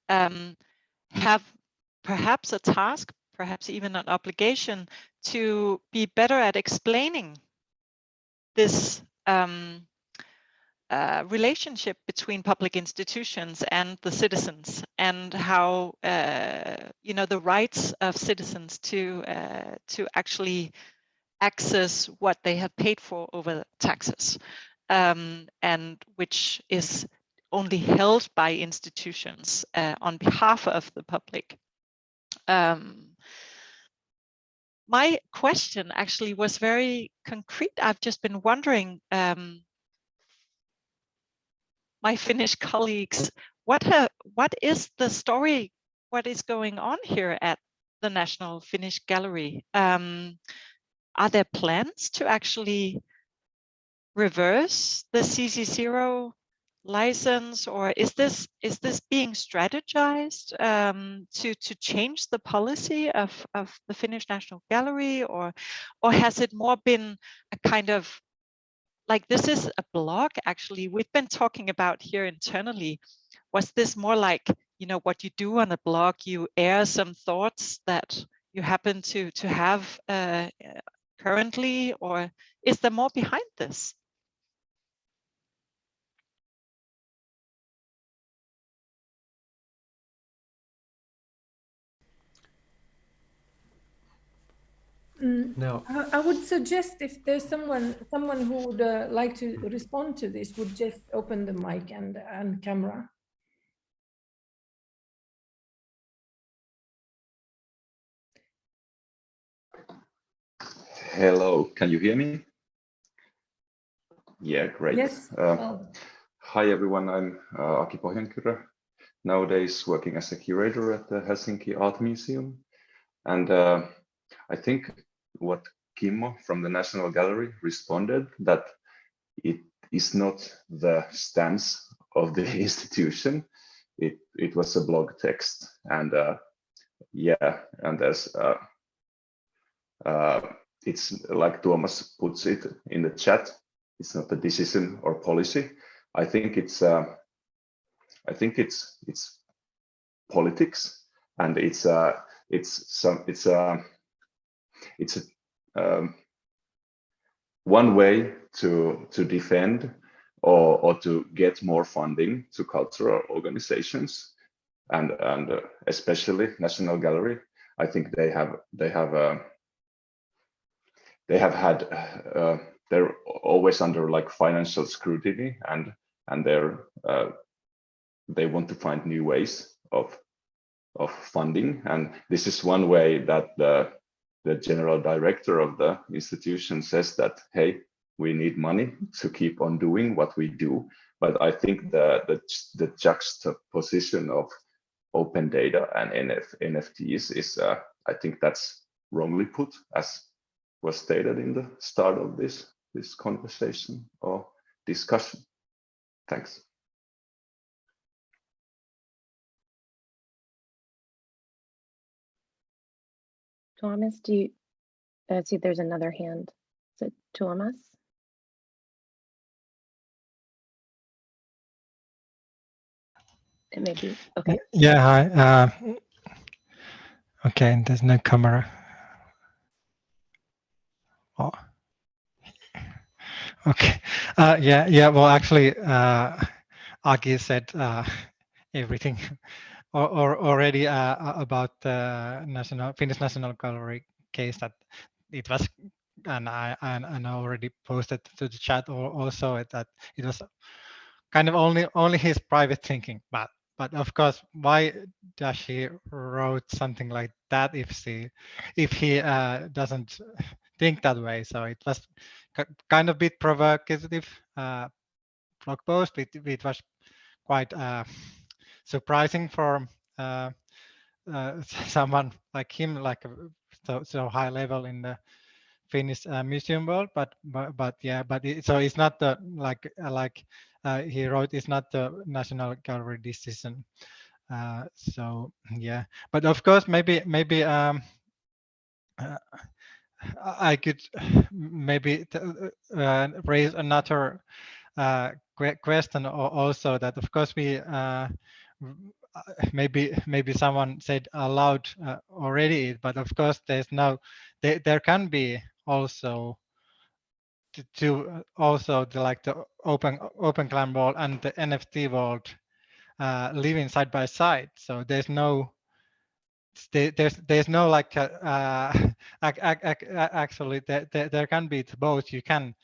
have perhaps a task, perhaps even an obligation to be better at explaining this relationship between public institutions and the citizens, and how the rights of citizens to actually access what they have paid for over taxes, and which is only held by institutions on behalf of the public. My question actually was very concrete. I've just been wondering, my Finnish colleagues, what is the story? What is going on here at the National Finnish Gallery? Are there plans to actually reverse the CC0 license, or is this being strategized to change the policy of the Finnish National Gallery, or has it more been a kind of, like, this is a blog? Actually, we've been talking about here internally, was this more like, what you do on a blog, you air some thoughts that you happen to have currently, or is there more behind this? Now, I would suggest, if there's someone who would like to respond to this, would just open the mic and camera. Hello, can you hear me? Yeah, great. Yes. Hi everyone, I'm Aki Pohjankyrö, nowadays working as a curator at the Helsinki Art Museum. And I think what Kimmo from the National Gallery responded, that it is not the stance of the institution, it was a blog text. And yeah, and there's it's like Thomas puts it in the chat, it's not a decision or policy. I think it's politics, and it's one way to defend or to get more funding to cultural organizations, and especially National Gallery. I think they have had they're always under like financial scrutiny, and they want to find new ways of funding, and this is one way that the general director of the institution says that, hey, we need money to keep on doing what we do. But I think the juxtaposition of open data and NFTs is, I think that's wrongly put, as was stated in the start of this conversation or discussion. Thanks. Thomas, do you see if there's another hand? Is it Thomas? It may be. Okay. Yeah, hi. Okay, there's no camera. Oh. Okay. Yeah. Well, actually, Aki said everything or already about the Finnish National Gallery case, that it was, and I already posted to the chat also that it was kind of only his private thinking, but of course, why does he wrote something like that if he doesn't think that way? So it was kind of bit provocative blog post. It was quite surprising for someone like him, like so high level in the Finnish museum world, but so it's not the like he wrote, it's not the National Gallery decision. So yeah, but of course maybe I could maybe raise another question also, that of course we maybe someone said aloud already, but of course there's no there can be also also the OpenGLAM world and the NFT world living side by side. So there's no like actually there can be both. You can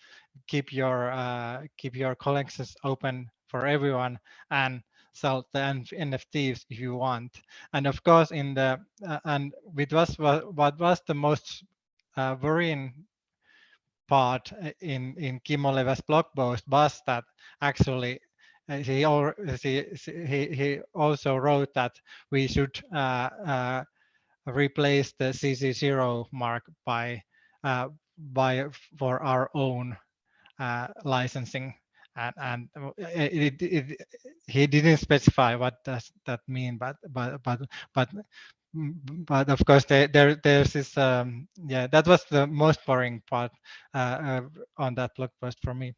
keep your collections open for everyone and sell the NFTs if you want. And of course, in the and what was the most worrying part in Kimmo Levä's blog post was that actually he also wrote that we should replace the CC0 mark by for our own licensing, and he didn't specify what does that mean, but of course there's this yeah, that was the most boring part on that blog post for me.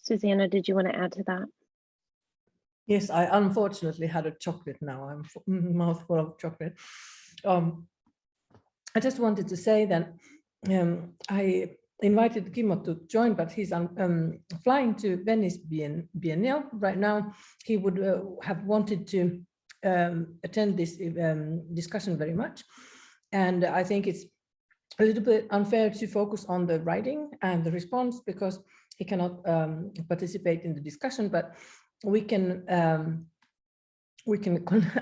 Susanna, did you want to add to that? Yes, I unfortunately had a chocolate now. I'm mouthful of chocolate. I just wanted to say that I invited Kimmo to join, but he's flying to Venice Biennial right now. He would have wanted to attend this discussion very much. And I think it's a little bit unfair to focus on the writing and the response because he cannot participate in the discussion, but we can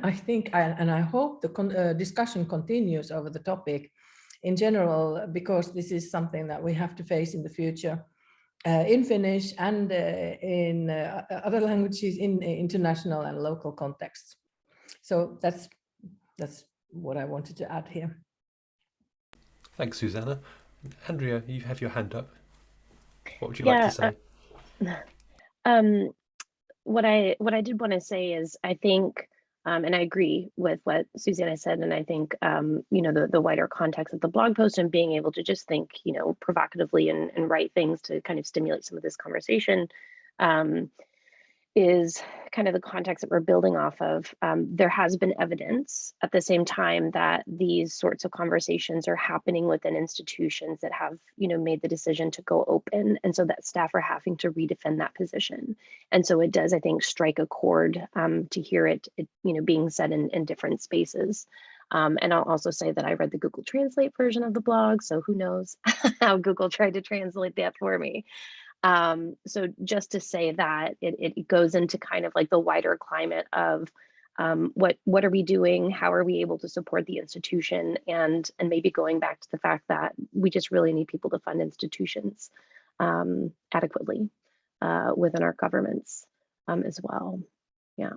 I think, and I hope the discussion continues over the topic in general, because this is something that we have to face in the future in Finnish and in other languages in international and local contexts. So that's what I wanted to add here. Thanks, Susanna. Andrea, you have your hand up. What would you like to say? What I did want to say is, I think, and I agree with what Susanna said, and I think you know, the wider context of the blog post and being able to just think, you know, provocatively and write things to kind of stimulate some of this conversation is kind of the context that we're building off of. There has been evidence at the same time that these sorts of conversations are happening within institutions that have, you know, made the decision to go open, and so that staff are having to redefend that position. And so it does, I think, strike a chord to hear it you know, being said in different spaces. And I'll also say that I read the Google Translate version of the blog, so who knows how Google tried to translate that for me. So just to say that it goes into kind of like the wider climate of what are we doing? How are we able to support the institution? And maybe going back to the fact that we just really need people to fund institutions adequately within our governments as well. Yeah,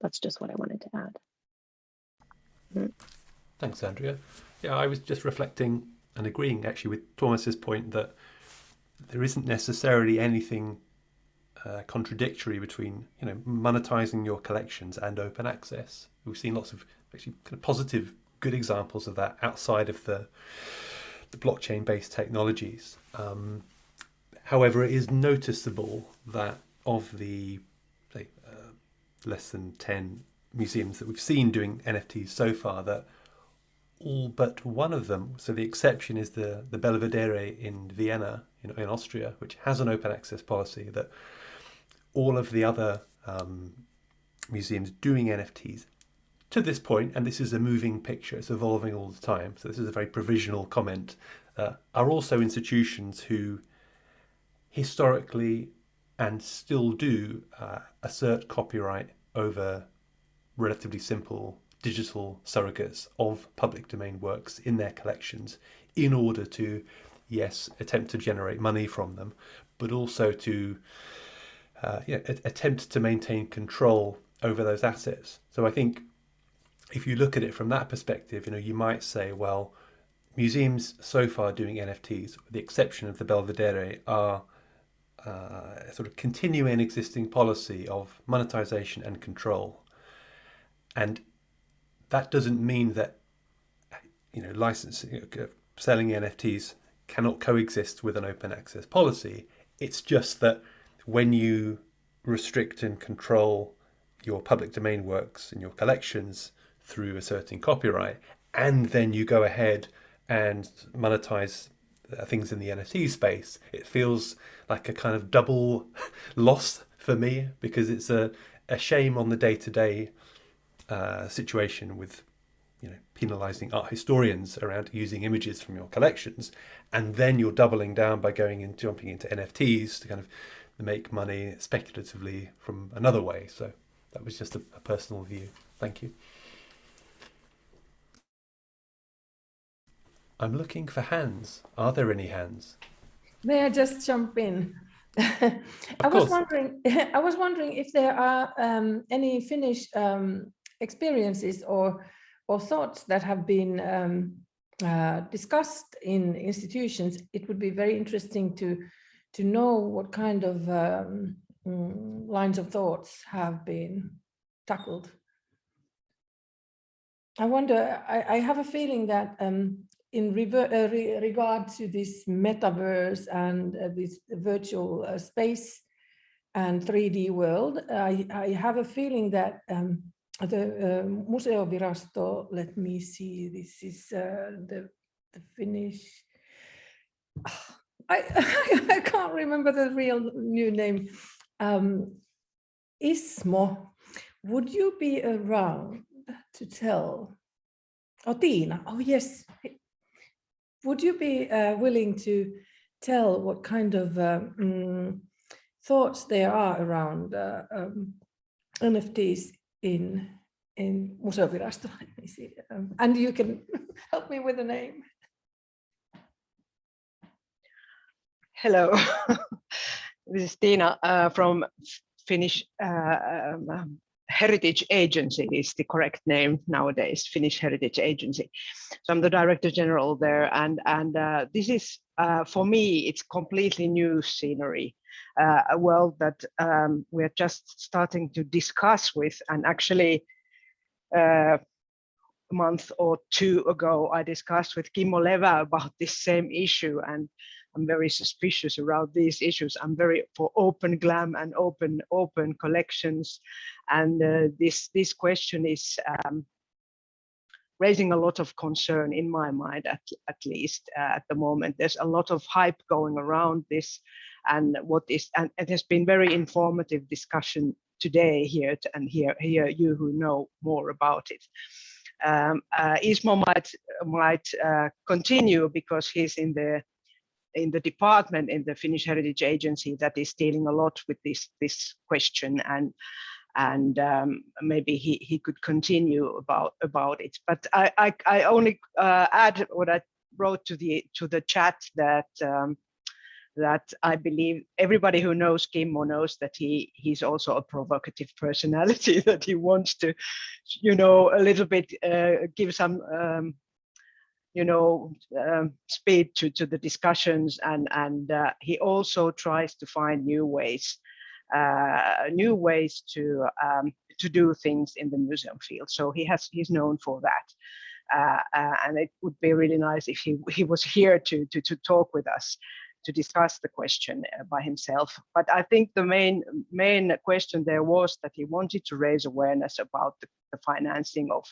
that's just what I wanted to add. Thanks, Andrea. Yeah, I was just reflecting and agreeing actually with Thomas's point that there isn't necessarily anything contradictory between, you know, monetizing your collections and open access. We've seen lots of actually kind of positive, good examples of that outside of the blockchain-based technologies. However, it is noticeable that of the say, less than 10 museums that we've seen doing NFTs so far, that all but one of them, so the exception is the Belvedere in Vienna, in Austria, which has an open access policy, that all of the other museums doing NFTs to this point, and this is a moving picture, it's evolving all the time, so this is a very provisional comment, are also institutions who historically and still do assert copyright over relatively simple digital surrogates of public domain works in their collections in order to, yes, attempt to generate money from them, but also to attempt to maintain control over those assets. So I think if you look at it from that perspective, you might say, well, museums so far doing NFTs, with the exception of the Belvedere, are sort of continuing an existing policy of monetization and control. And that doesn't mean that licensing, selling NFTs cannot coexist with an open access policy. It's just that when you restrict and control your public domain works and your collections through asserting copyright, and then you go ahead and monetize things in the NFT space, it feels like a kind of double loss for me, because it's a shame on the day-to-day situation with penalizing art historians around using images from your collections, and then you're doubling down by going and jumping into NFTs to kind of make money speculatively from another way. So that was just a personal view. Thank you. I'm looking for hands. Are there any hands? May I just jump in? I was wondering if there are any Finnish experiences or thoughts that have been discussed in institutions. It would be very interesting to know what kind of lines of thoughts have been tackled. I wonder, I have a feeling that in regard to this metaverse and this virtual space and 3D world, I have a feeling that the Museovirasto, let me see, this is the Finnish, I can't remember the real new name, Ismo, would you be around to tell, Tiina, oh yes, would you be willing to tell what kind of thoughts there are around NFTs in Museovirasto? Let me see, and you can help me with the name. Hello, this is Tiina from Finnish Heritage Agency is the correct name nowadays, Finnish Heritage Agency. So I'm the Director General there, and this is for me, it's completely new scenery, a world that we're just starting to discuss with, and actually a month or two ago I discussed with Kimmo Levä about this same issue, and I'm very suspicious around these issues. I'm very for OpenGLAM and open collections, and this question is raising a lot of concern in my mind, at least at the moment. There's a lot of hype going around this, and it has been very informative discussion today here, and hear you who know more about it. Ismo might continue because he's in the department in the Finnish Heritage Agency that is dealing a lot with this question, and maybe he could continue about it. But I only add what I wrote to the chat, that that I believe everybody who knows Kimmo knows that he's also a provocative personality, that he wants to, a little bit give some speed to the discussions, and he also tries to find new ways to do things in the museum field. So he's known for that, and it would be really nice if he was here to talk with us, to discuss the question by himself. But I think the main question there was that he wanted to raise awareness about the financing of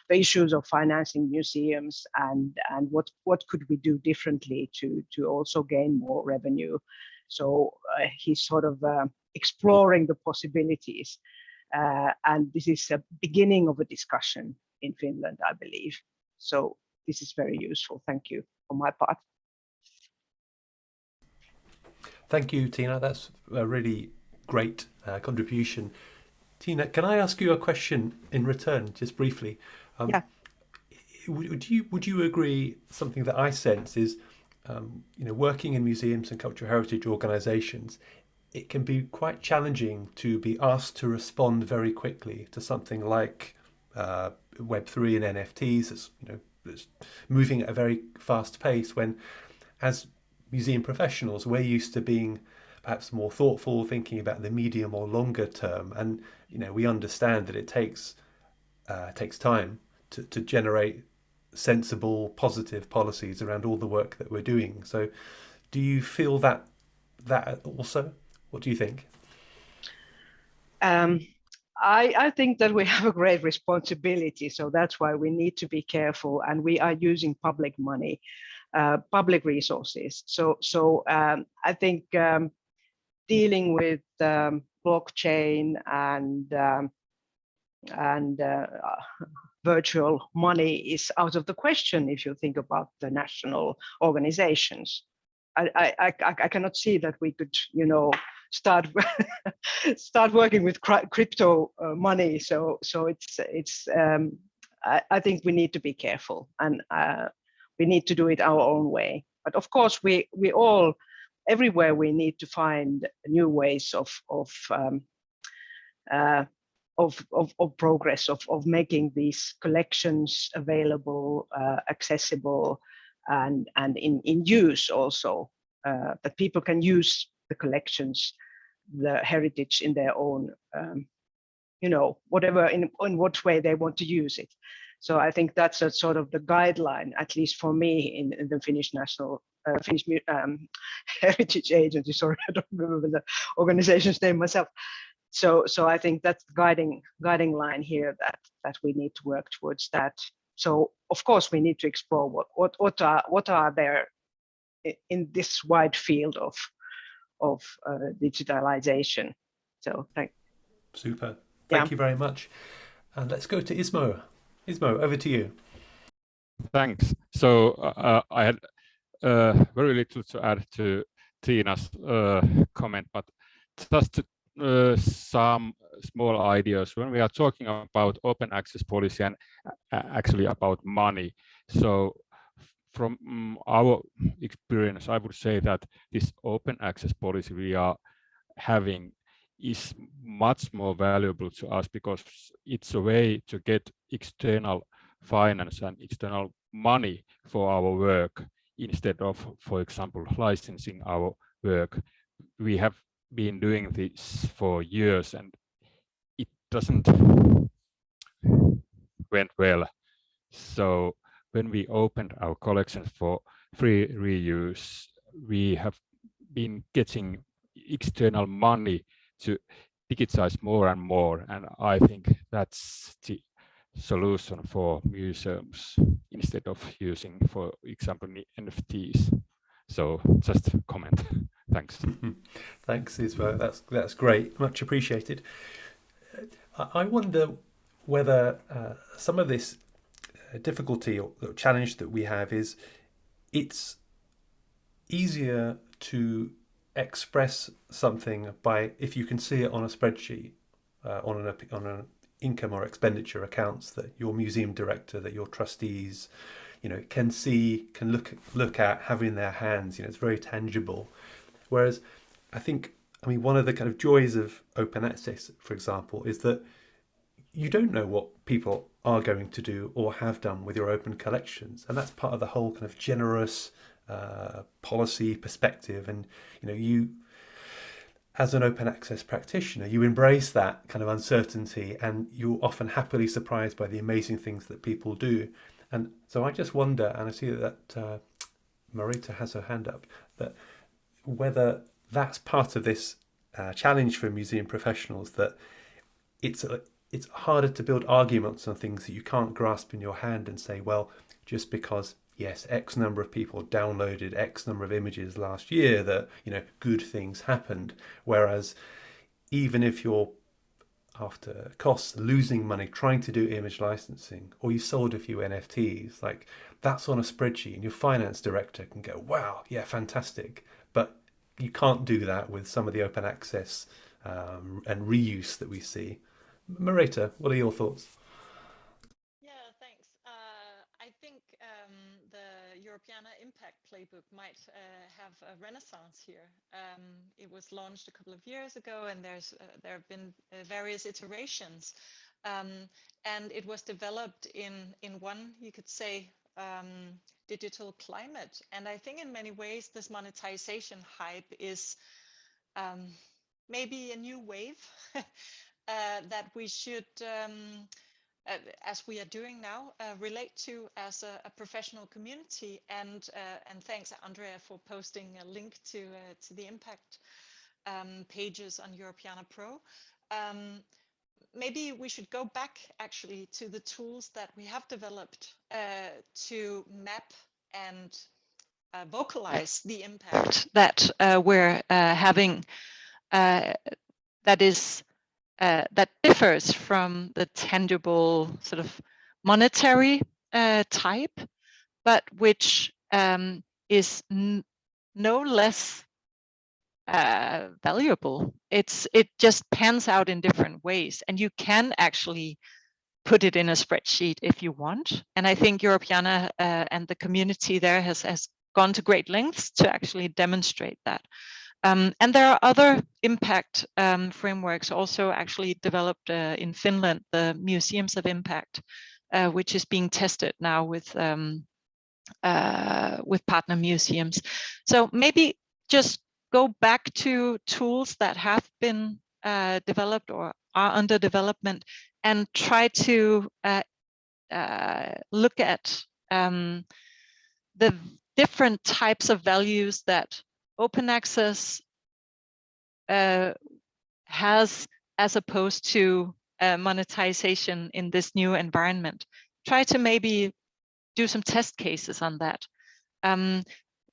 the issues of financing museums, and what could we do differently to also gain more revenue. So he's sort of exploring the possibilities, and this is a beginning of a discussion in Finland, I believe. So this is very useful. Thank you on my part. Thank you, Tina. That's a really great contribution. Tina, can I ask you a question in return, just briefly? Yeah. Would you agree something that I sense is, working in museums and cultural heritage organisations, it can be quite challenging to be asked to respond very quickly to something like Web3 and NFTs. It's moving at a very fast pace, when, as museum professionals, we're used to being perhaps more thoughtful, thinking about the medium or longer term, and we understand that it takes time to generate sensible, positive policies around all the work that we're doing. So, do you feel that also? What do you think? I think that we have a great responsibility, so that's why we need to be careful, and we are using public money, public resources. So I think dealing with blockchain and virtual money is out of the question if you think about the national organizations. I cannot see that we could, start working with crypto money. So it's I think we need to be careful, and we need to do it our own way. But of course, we all, everywhere, we need to find new ways of progress, of making these collections available, accessible, and in use also, that people can use the collections, the heritage in their own, whatever, in what way they want to use it. So I think that's a sort of the guideline, at least for me, in the Finnish National Finnish Heritage Agency. Sorry, I don't remember the organization's name myself. So I think that's the guiding line here, that we need to work towards that. So of course we need to explore what are there in this wide field of digitalization. So Super. Thank you very much. And let's go to Ismo. Ismo, over to you. Thanks. So I had very little to add to Tina's comment, but just some small ideas when we are talking about open access policy and actually about money. So from our experience, I would say that this open access policy we are having is much more valuable to us, because it's a way to get external finance and external money for our work, instead of, for example, licensing our work. We have been doing this for years and it doesn't went well. So when we opened our collections for free reuse, we have been getting external money to digitize more and more, and I think that's the solution for museums, instead of using, for example, NFTs. So just a comment. Thanks. Thanks, Ismo. That's great. Much appreciated. I wonder whether some of this difficulty or challenge that we have is it's easier to express something by if you can see it on a spreadsheet. on an income or expenditure accounts that your museum director, that your trustees, can see, can look at, have in their hands. It's very tangible. Whereas I think, one of the kind of joys of open access, for example, is that you don't know what people are going to do or have done with your open collections, and that's part of the whole kind of generous policy perspective. And you, as an open access practitioner, you embrace that kind of uncertainty, and you're often happily surprised by the amazing things that people do. And so I just wonder, and I see that Marita has her hand up, that whether that's part of this challenge for museum professionals, that it's harder to build arguments on things that you can't grasp in your hand and say, well, just because, yes, X number of people downloaded X number of images last year, that, good things happened. Whereas even if you're, after costs, losing money trying to do image licensing, or you sold a few NFTs, like, that's on a spreadsheet, and your finance director can go, wow, yeah, fantastic. But you can't do that with some of the open access and reuse that we see. Marita, what are your thoughts? Yeah, thanks. I think the Europeana Impact Playbook might have a renaissance here. It was launched a couple of years ago, and there have been various iterations, and it was developed in one, you could say, digital climate. And I think in many ways this monetization hype is maybe a new wave that we should, as we are doing now, relate to as a professional community. And thanks, Andrea, for posting a link to the impact pages on Europeana Pro. Maybe we should go back actually to the tools that we have developed to map and vocalize the impact that we're having, that differs from the tangible sort of monetary type, but which is no less valuable. It just pans out in different ways, and you can actually put it in a spreadsheet if you want. And I think Europeana and the community there has gone to great lengths to actually demonstrate that. And there are other impact frameworks also actually developed in Finland, the Museums of Impact, which is being tested now with partner museums. So maybe just go back to tools that have been developed or are under development, and try to look at the different types of values that open access has, as opposed to monetization in this new environment. Try to maybe do some test cases on that,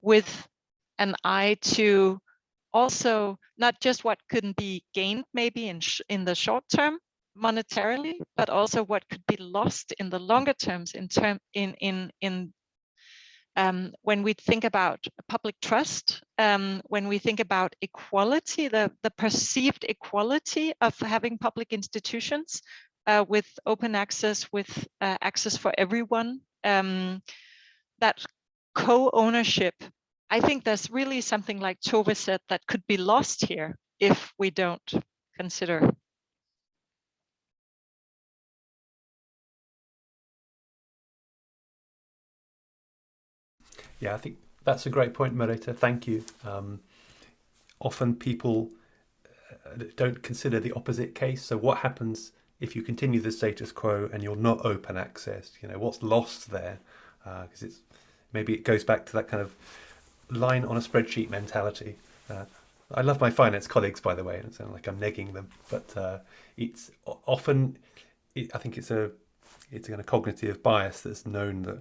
with an eye to also not just what couldn't be gained maybe in the short term monetarily, but also what could be lost in the longer terms when we think about public trust, when we think about equality, the perceived equality of having public institutions with open access, with access for everyone, that co-ownership. I think there's really something, like Tove said, that could be lost here if we don't consider. Yeah, I think that's a great point, Marita. Thank you. Often people don't consider the opposite case. So what happens if you continue the status quo and you're not open access? What's lost there? Because maybe it goes back to that kind of line on a spreadsheet mentality. I love my finance colleagues, by the way, and it sounds like I'm negging them, but it's often, I think it's a kind of cognitive bias that's known that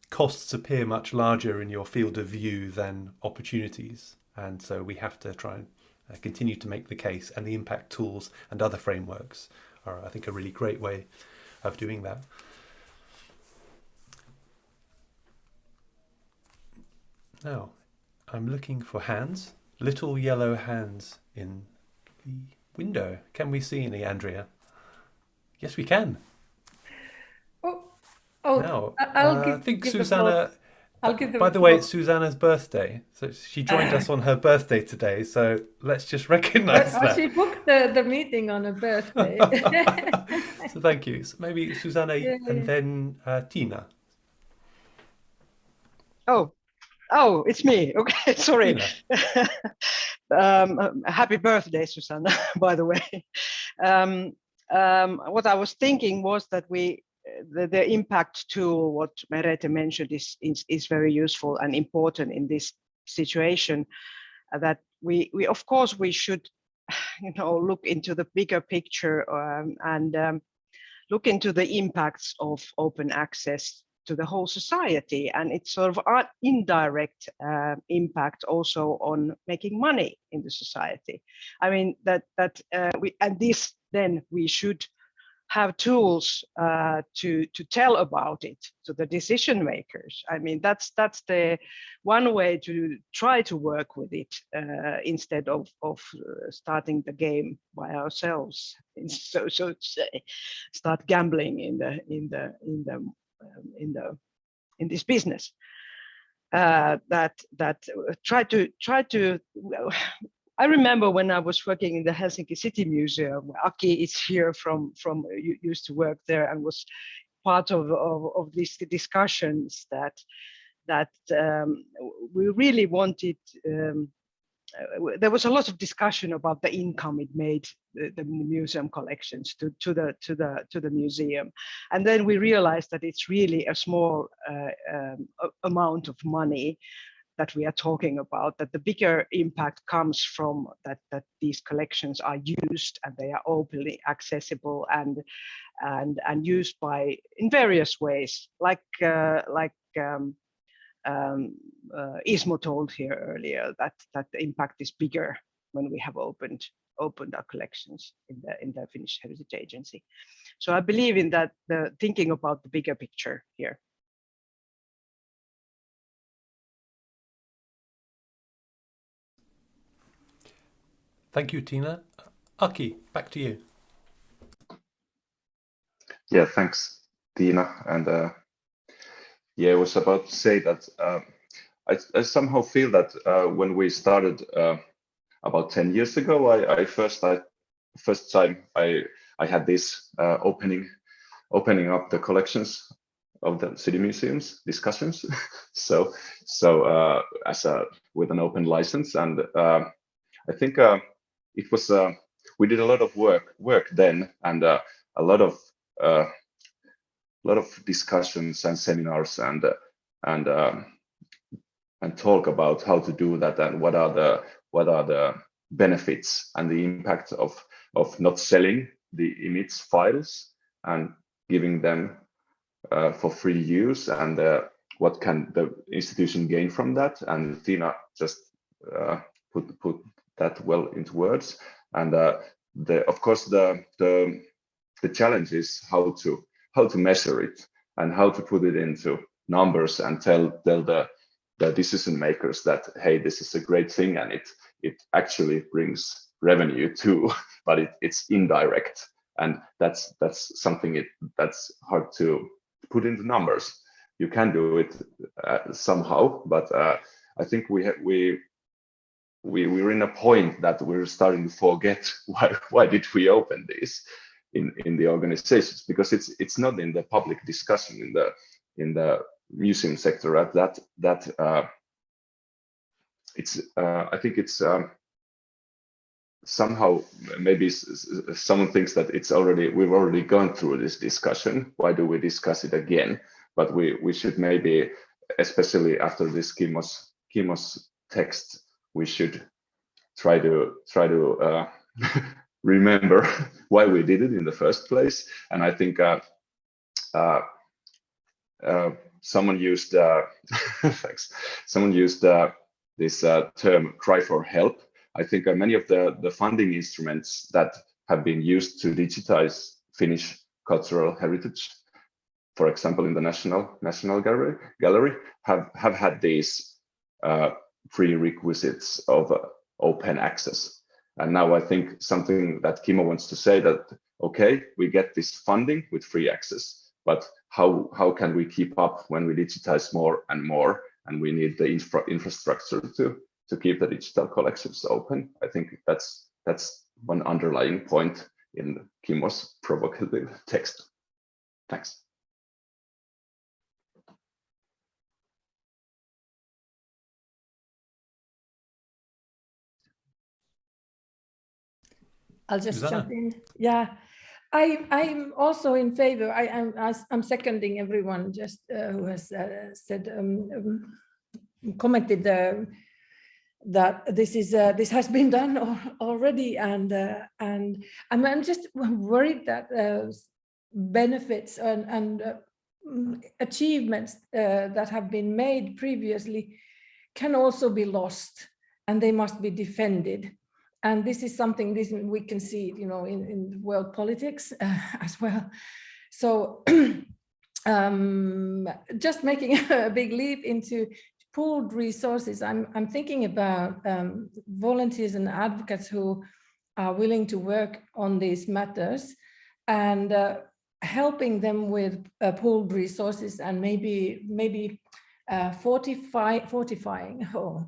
costs appear much larger in your field of view than opportunities. And so we have to try and continue to make the case, and the impact tools and other frameworks are, I think, a really great way of doing that. Now, I'm looking for hands, little yellow hands in the window. Can we see any, Andrea? Yes, we can. Oh, Now, I think give the Susanna. I'll give the By the way, floor. it's Susanna's birthday, so she joined us on her birthday today. So let's just recognise that. She booked the meeting on her birthday. So thank you. So maybe Susanna and then Tina. Oh, it's me. Okay, sorry. Happy birthday, Susanna, by the way. What I was thinking was that the impact tool, what Merete mentioned, is very useful and important in this situation. That we of course we should, look into the bigger picture and look into the impacts of open access to the whole society, and it's sort of an indirect impact also on making money in the society. I mean we should have tools to tell about it to the decision makers. I mean that's the one way to try to work with it instead of starting the game by ourselves, so to say, start gambling in this business. Try to. I remember when I was working in the Helsinki City Museum. Aki is here from used to work there and was part of these discussions that we really wanted. There was a lot of discussion about the income it made the museum collections to the museum, and then we realized that it's really a small amount of money that we are talking about. That the bigger impact comes from that these collections are used and they are openly accessible and used in various ways, like Ismo told here earlier, that the impact is bigger when we have opened our collections in the Finnish Heritage Agency. So I believe in that, the thinking about the bigger picture here. Thank you, Tina. Aki, back to you. Yeah, thanks, Tina. And I was about to say that I somehow feel that when we started about 10 years ago, first time I had this opening up the collections of the city museums discussions. so with an open license, and I think it was we did a lot of work then, and a lot of discussions and seminars and talk about how to do that and what are the benefits and the impact of not selling the image files and giving them for free use, and what can the institution gain from that. And Tina just put that well into words. And of course the challenge is how to measure it and how to put it into numbers and tell the decision makers that, hey, this is a great thing and it actually brings revenue too, but it's indirect, and that's something that's hard to put into numbers. You can do it somehow, but I think we're in a point that we're starting to forget why did we open this in the organizations, because it's not in the public discussion in the museum sector at that it's I think it's somehow maybe someone thinks that we've already gone through this discussion. Why do we discuss it again? But we should maybe, especially after this Kimmo's text, we should try to remember why we did it in the first place. And I think someone used thanks. Someone used this term "cry for help." I think many of the funding instruments that have been used to digitize Finnish cultural heritage, for example, in the National Gallery, have had these prerequisites of open access. And now I think something that Kimmo wants to say that, okay, we get this funding with free access, but how can we keep up when we digitize more and more, and we need the infrastructure to keep the digital collections open? I think that's one underlying point in Kimmo's provocative text. Thanks. I'll just Susanna. jump in. Yeah, I'm also in favor. I'm seconding everyone just who has said commented that this has been done already, and I'm just worried that benefits and achievements that have been made previously can also be lost, and they must be defended. And this is something we can see, in world politics as well. So just making a big leap into pooled resources, I'm thinking about volunteers and advocates who are willing to work on these matters, and helping them with pooled resources, and maybe fortifying or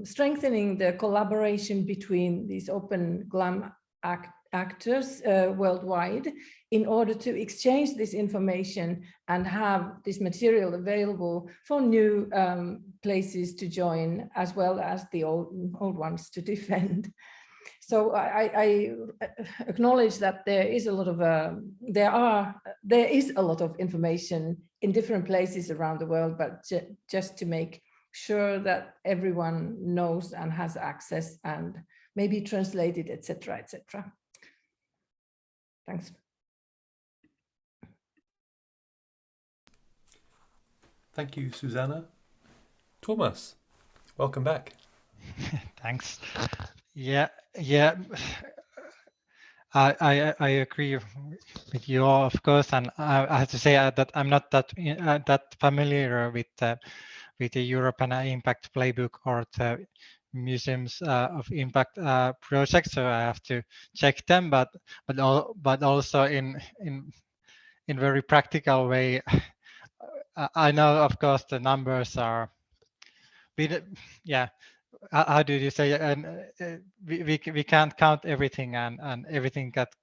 strengthening the collaboration between these AvoinGLAM actors worldwide, in order to exchange this information and have this material available for new places to join, as well as the old ones to defend. So I acknowledge that there is a lot of information in different places around the world, but just to make sure that everyone knows and has access, and maybe translated, etc., etc. Thanks. Thank you, Susanna. Thomas, welcome back. Thanks. Yeah. I agree with you all, of course, and I have to say that I'm not that familiar with the European Impact Playbook or the Museums of Impact projects, so I have to check them. But also in very practical way, I know, of course, the numbers are. Yeah. How do you say? And we can't count everything, and everything that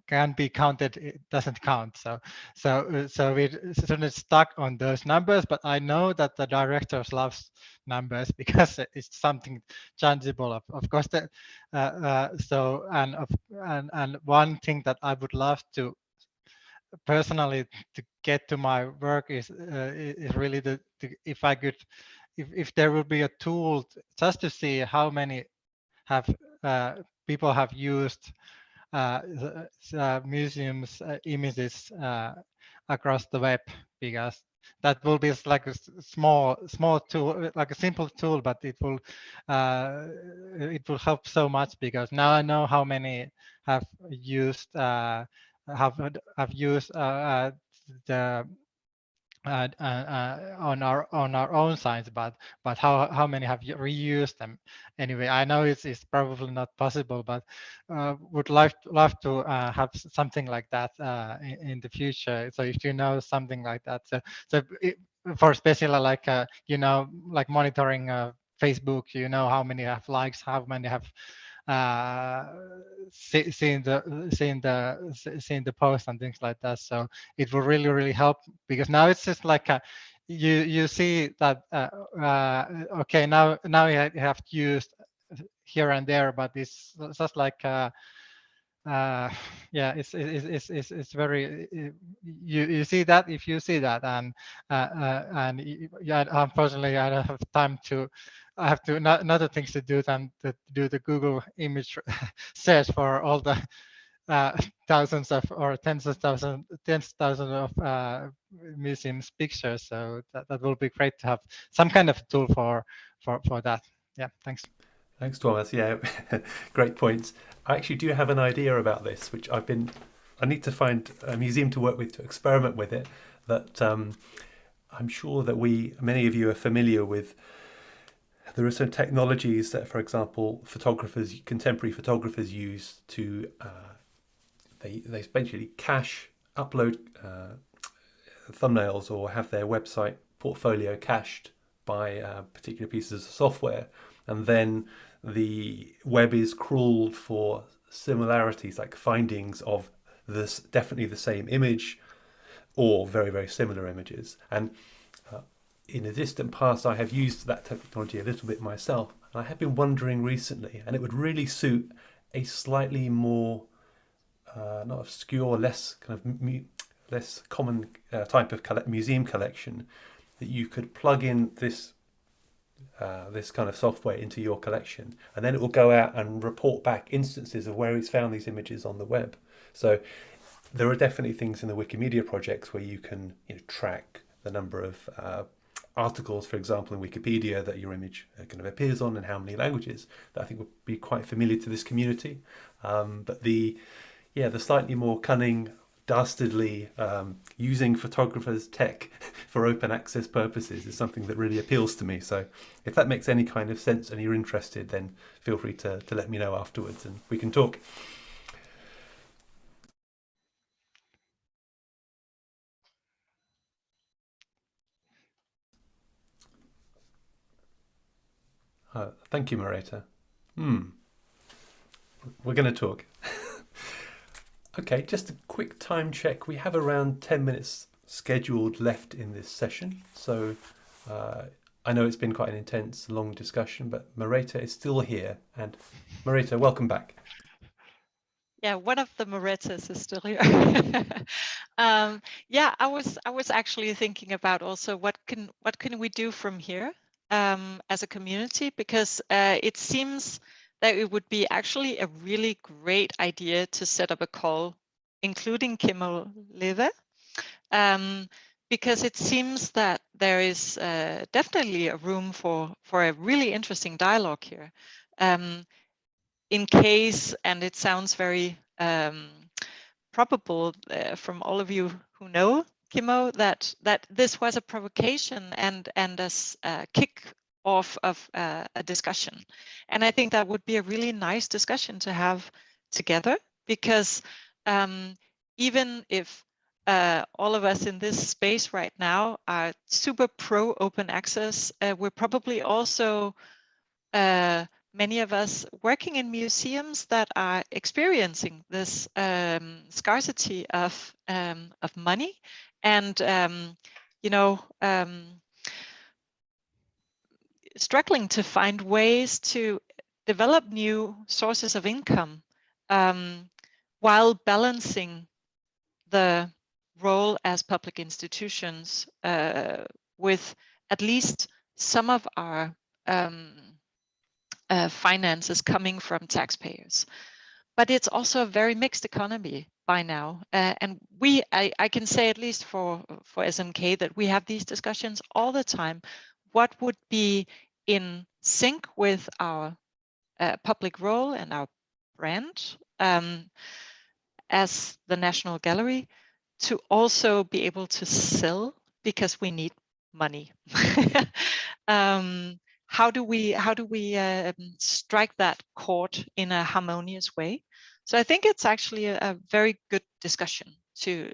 can be counted, it doesn't count. So we're sort of stuck on those numbers. But I know that the directors loves numbers because it's something tangible. Of course, so and one thing that I would love to personally to get to my work is really if I could. If there would be a tool just to see how many people have used museums images across the web, because that will be like a small tool, like a simple tool, but it will help so much, because now I know how many have used the on our own sites, but how many have you reused them? Anyway, I know it's probably not possible, but would love to have something like that in the future. So if you know something like that, for especially like like monitoring Facebook, how many have likes, how many have seeing the post and things like that. So it will really help, because now it's just like you see that okay, now you have used here and there, but it's just like yeah, it's very you see that if you see that, and yeah, unfortunately I don't have time to. I have to other things to do than to do the Google image search for all the thousands of or tens of thousands of museums pictures. So that will be great to have some kind of tool for that. Yeah, thanks. Thanks, Thomas. Yeah, great points. I actually do have an idea about this, which I need to find a museum to work with to experiment with it. That I'm sure that many of you are familiar with there are some technologies that, for example, contemporary photographers use to, they basically cache, upload thumbnails or have their website portfolio cached by particular pieces of software. And then the web is crawled for similarities, like findings of this definitely the same image or very, very similar images. And in a distant past, I have used that technology a little bit myself. And I have been wondering recently, and it would really suit a slightly more, not obscure, less kind of less common type of museum collection, that you could plug in this this kind of software into your collection, and then it will go out and report back instances of where it's found these images on the web. So there are definitely things in the Wikimedia projects where you can track the number of articles, for example, in Wikipedia that your image kind of appears on, and how many languages, that I think would be quite familiar to this community. But the slightly more cunning, dastardly using photographers' tech for open access purposes is something that really appeals to me. So if that makes any kind of sense and you're interested, then feel free to let me know afterwards and we can talk. Thank you, Mareta. We're going to talk. Okay, just a quick time check. We have around 10 minutes scheduled left in this session. So I know it's been quite an intense, long discussion, but Mareta is still here. And Mareta, welcome back. Yeah, one of the Moretas is still here. Yeah, I was actually thinking about also what can we do from here as a community, because it seems that it would be actually a really great idea to set up a call, including Kimmo Leve, because it seems that there is definitely a room for a really interesting dialogue here. In case, and it sounds very probable from all of you who know Kimmo, that this was a provocation and a kick off of a discussion. And I think that would be a really nice discussion to have together, because even if all of us in this space right now are super pro open access, we're probably also many of us working in museums that are experiencing this scarcity of money, and struggling to find ways to develop new sources of income while balancing the role as public institutions with at least some of our finances coming from taxpayers. But it's also a very mixed economy by now. And I can say, at least for SNK, that we have these discussions all the time. What would be in sync with our public role and our brand as the National Gallery, to also be able to sell, because we need money. How do we strike that chord in a harmonious way? So I think it's actually a very good discussion to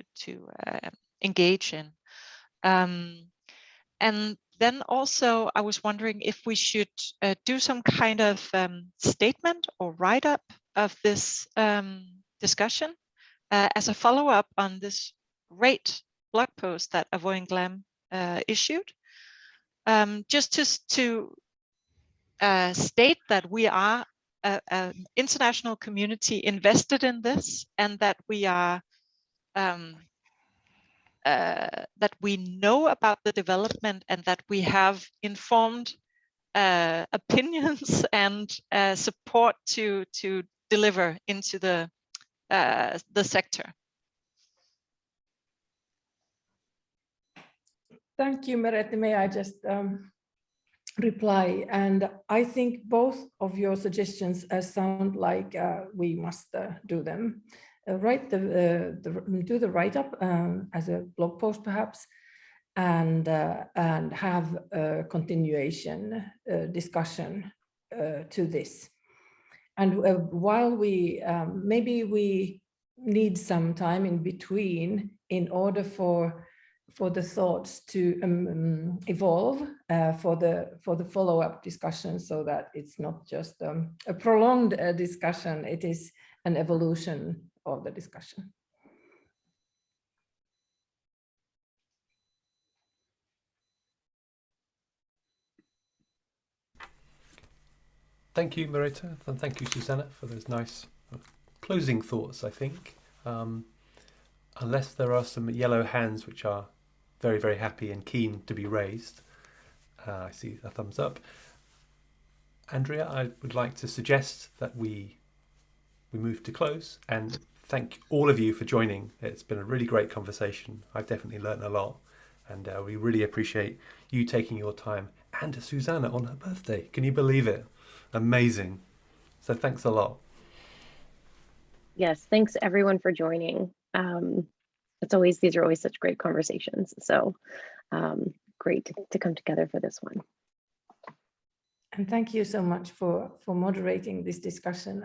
engage in. And then also I was wondering if we should do some kind of statement or write-up of this discussion as a follow-up on this great blog post that AvoinGLAM issued. Just to state that we are an international community invested in this, and that we are that we know about the development, and that we have informed opinions and support to deliver into the sector. Thank you, Merete. May I just reply? And I think both of your suggestions sound like we must do them. Do the write-up as a blog post, perhaps, and have a continuation discussion to this. And while we, maybe we need some time in between in order for the thoughts to evolve for the follow-up discussion, so that it's not just a prolonged discussion, it is an evolution of the discussion. Thank you, Marita, and thank you, Susanna, for those nice closing thoughts, I think. Unless there are some yellow hands which are very, very happy and keen to be raised. I see a thumbs up. Andrea, I would like to suggest that we move to close, and thank all of you for joining. It's been a really great conversation. I've definitely learned a lot, and we really appreciate you taking your time, and Susanna on her birthday. Can you believe it? Amazing. So thanks a lot. Yes, thanks everyone for joining. These are always such great conversations. So great to come together for this one. And thank you so much for moderating this discussion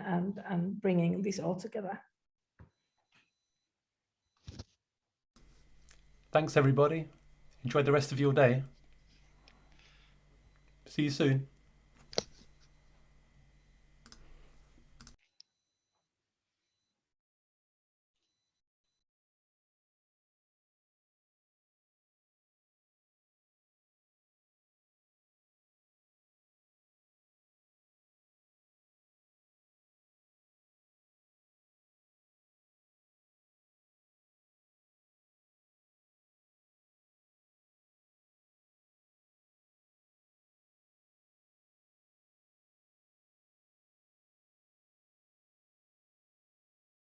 and bringing this all together. Thanks, everybody. Enjoy the rest of your day. See you soon.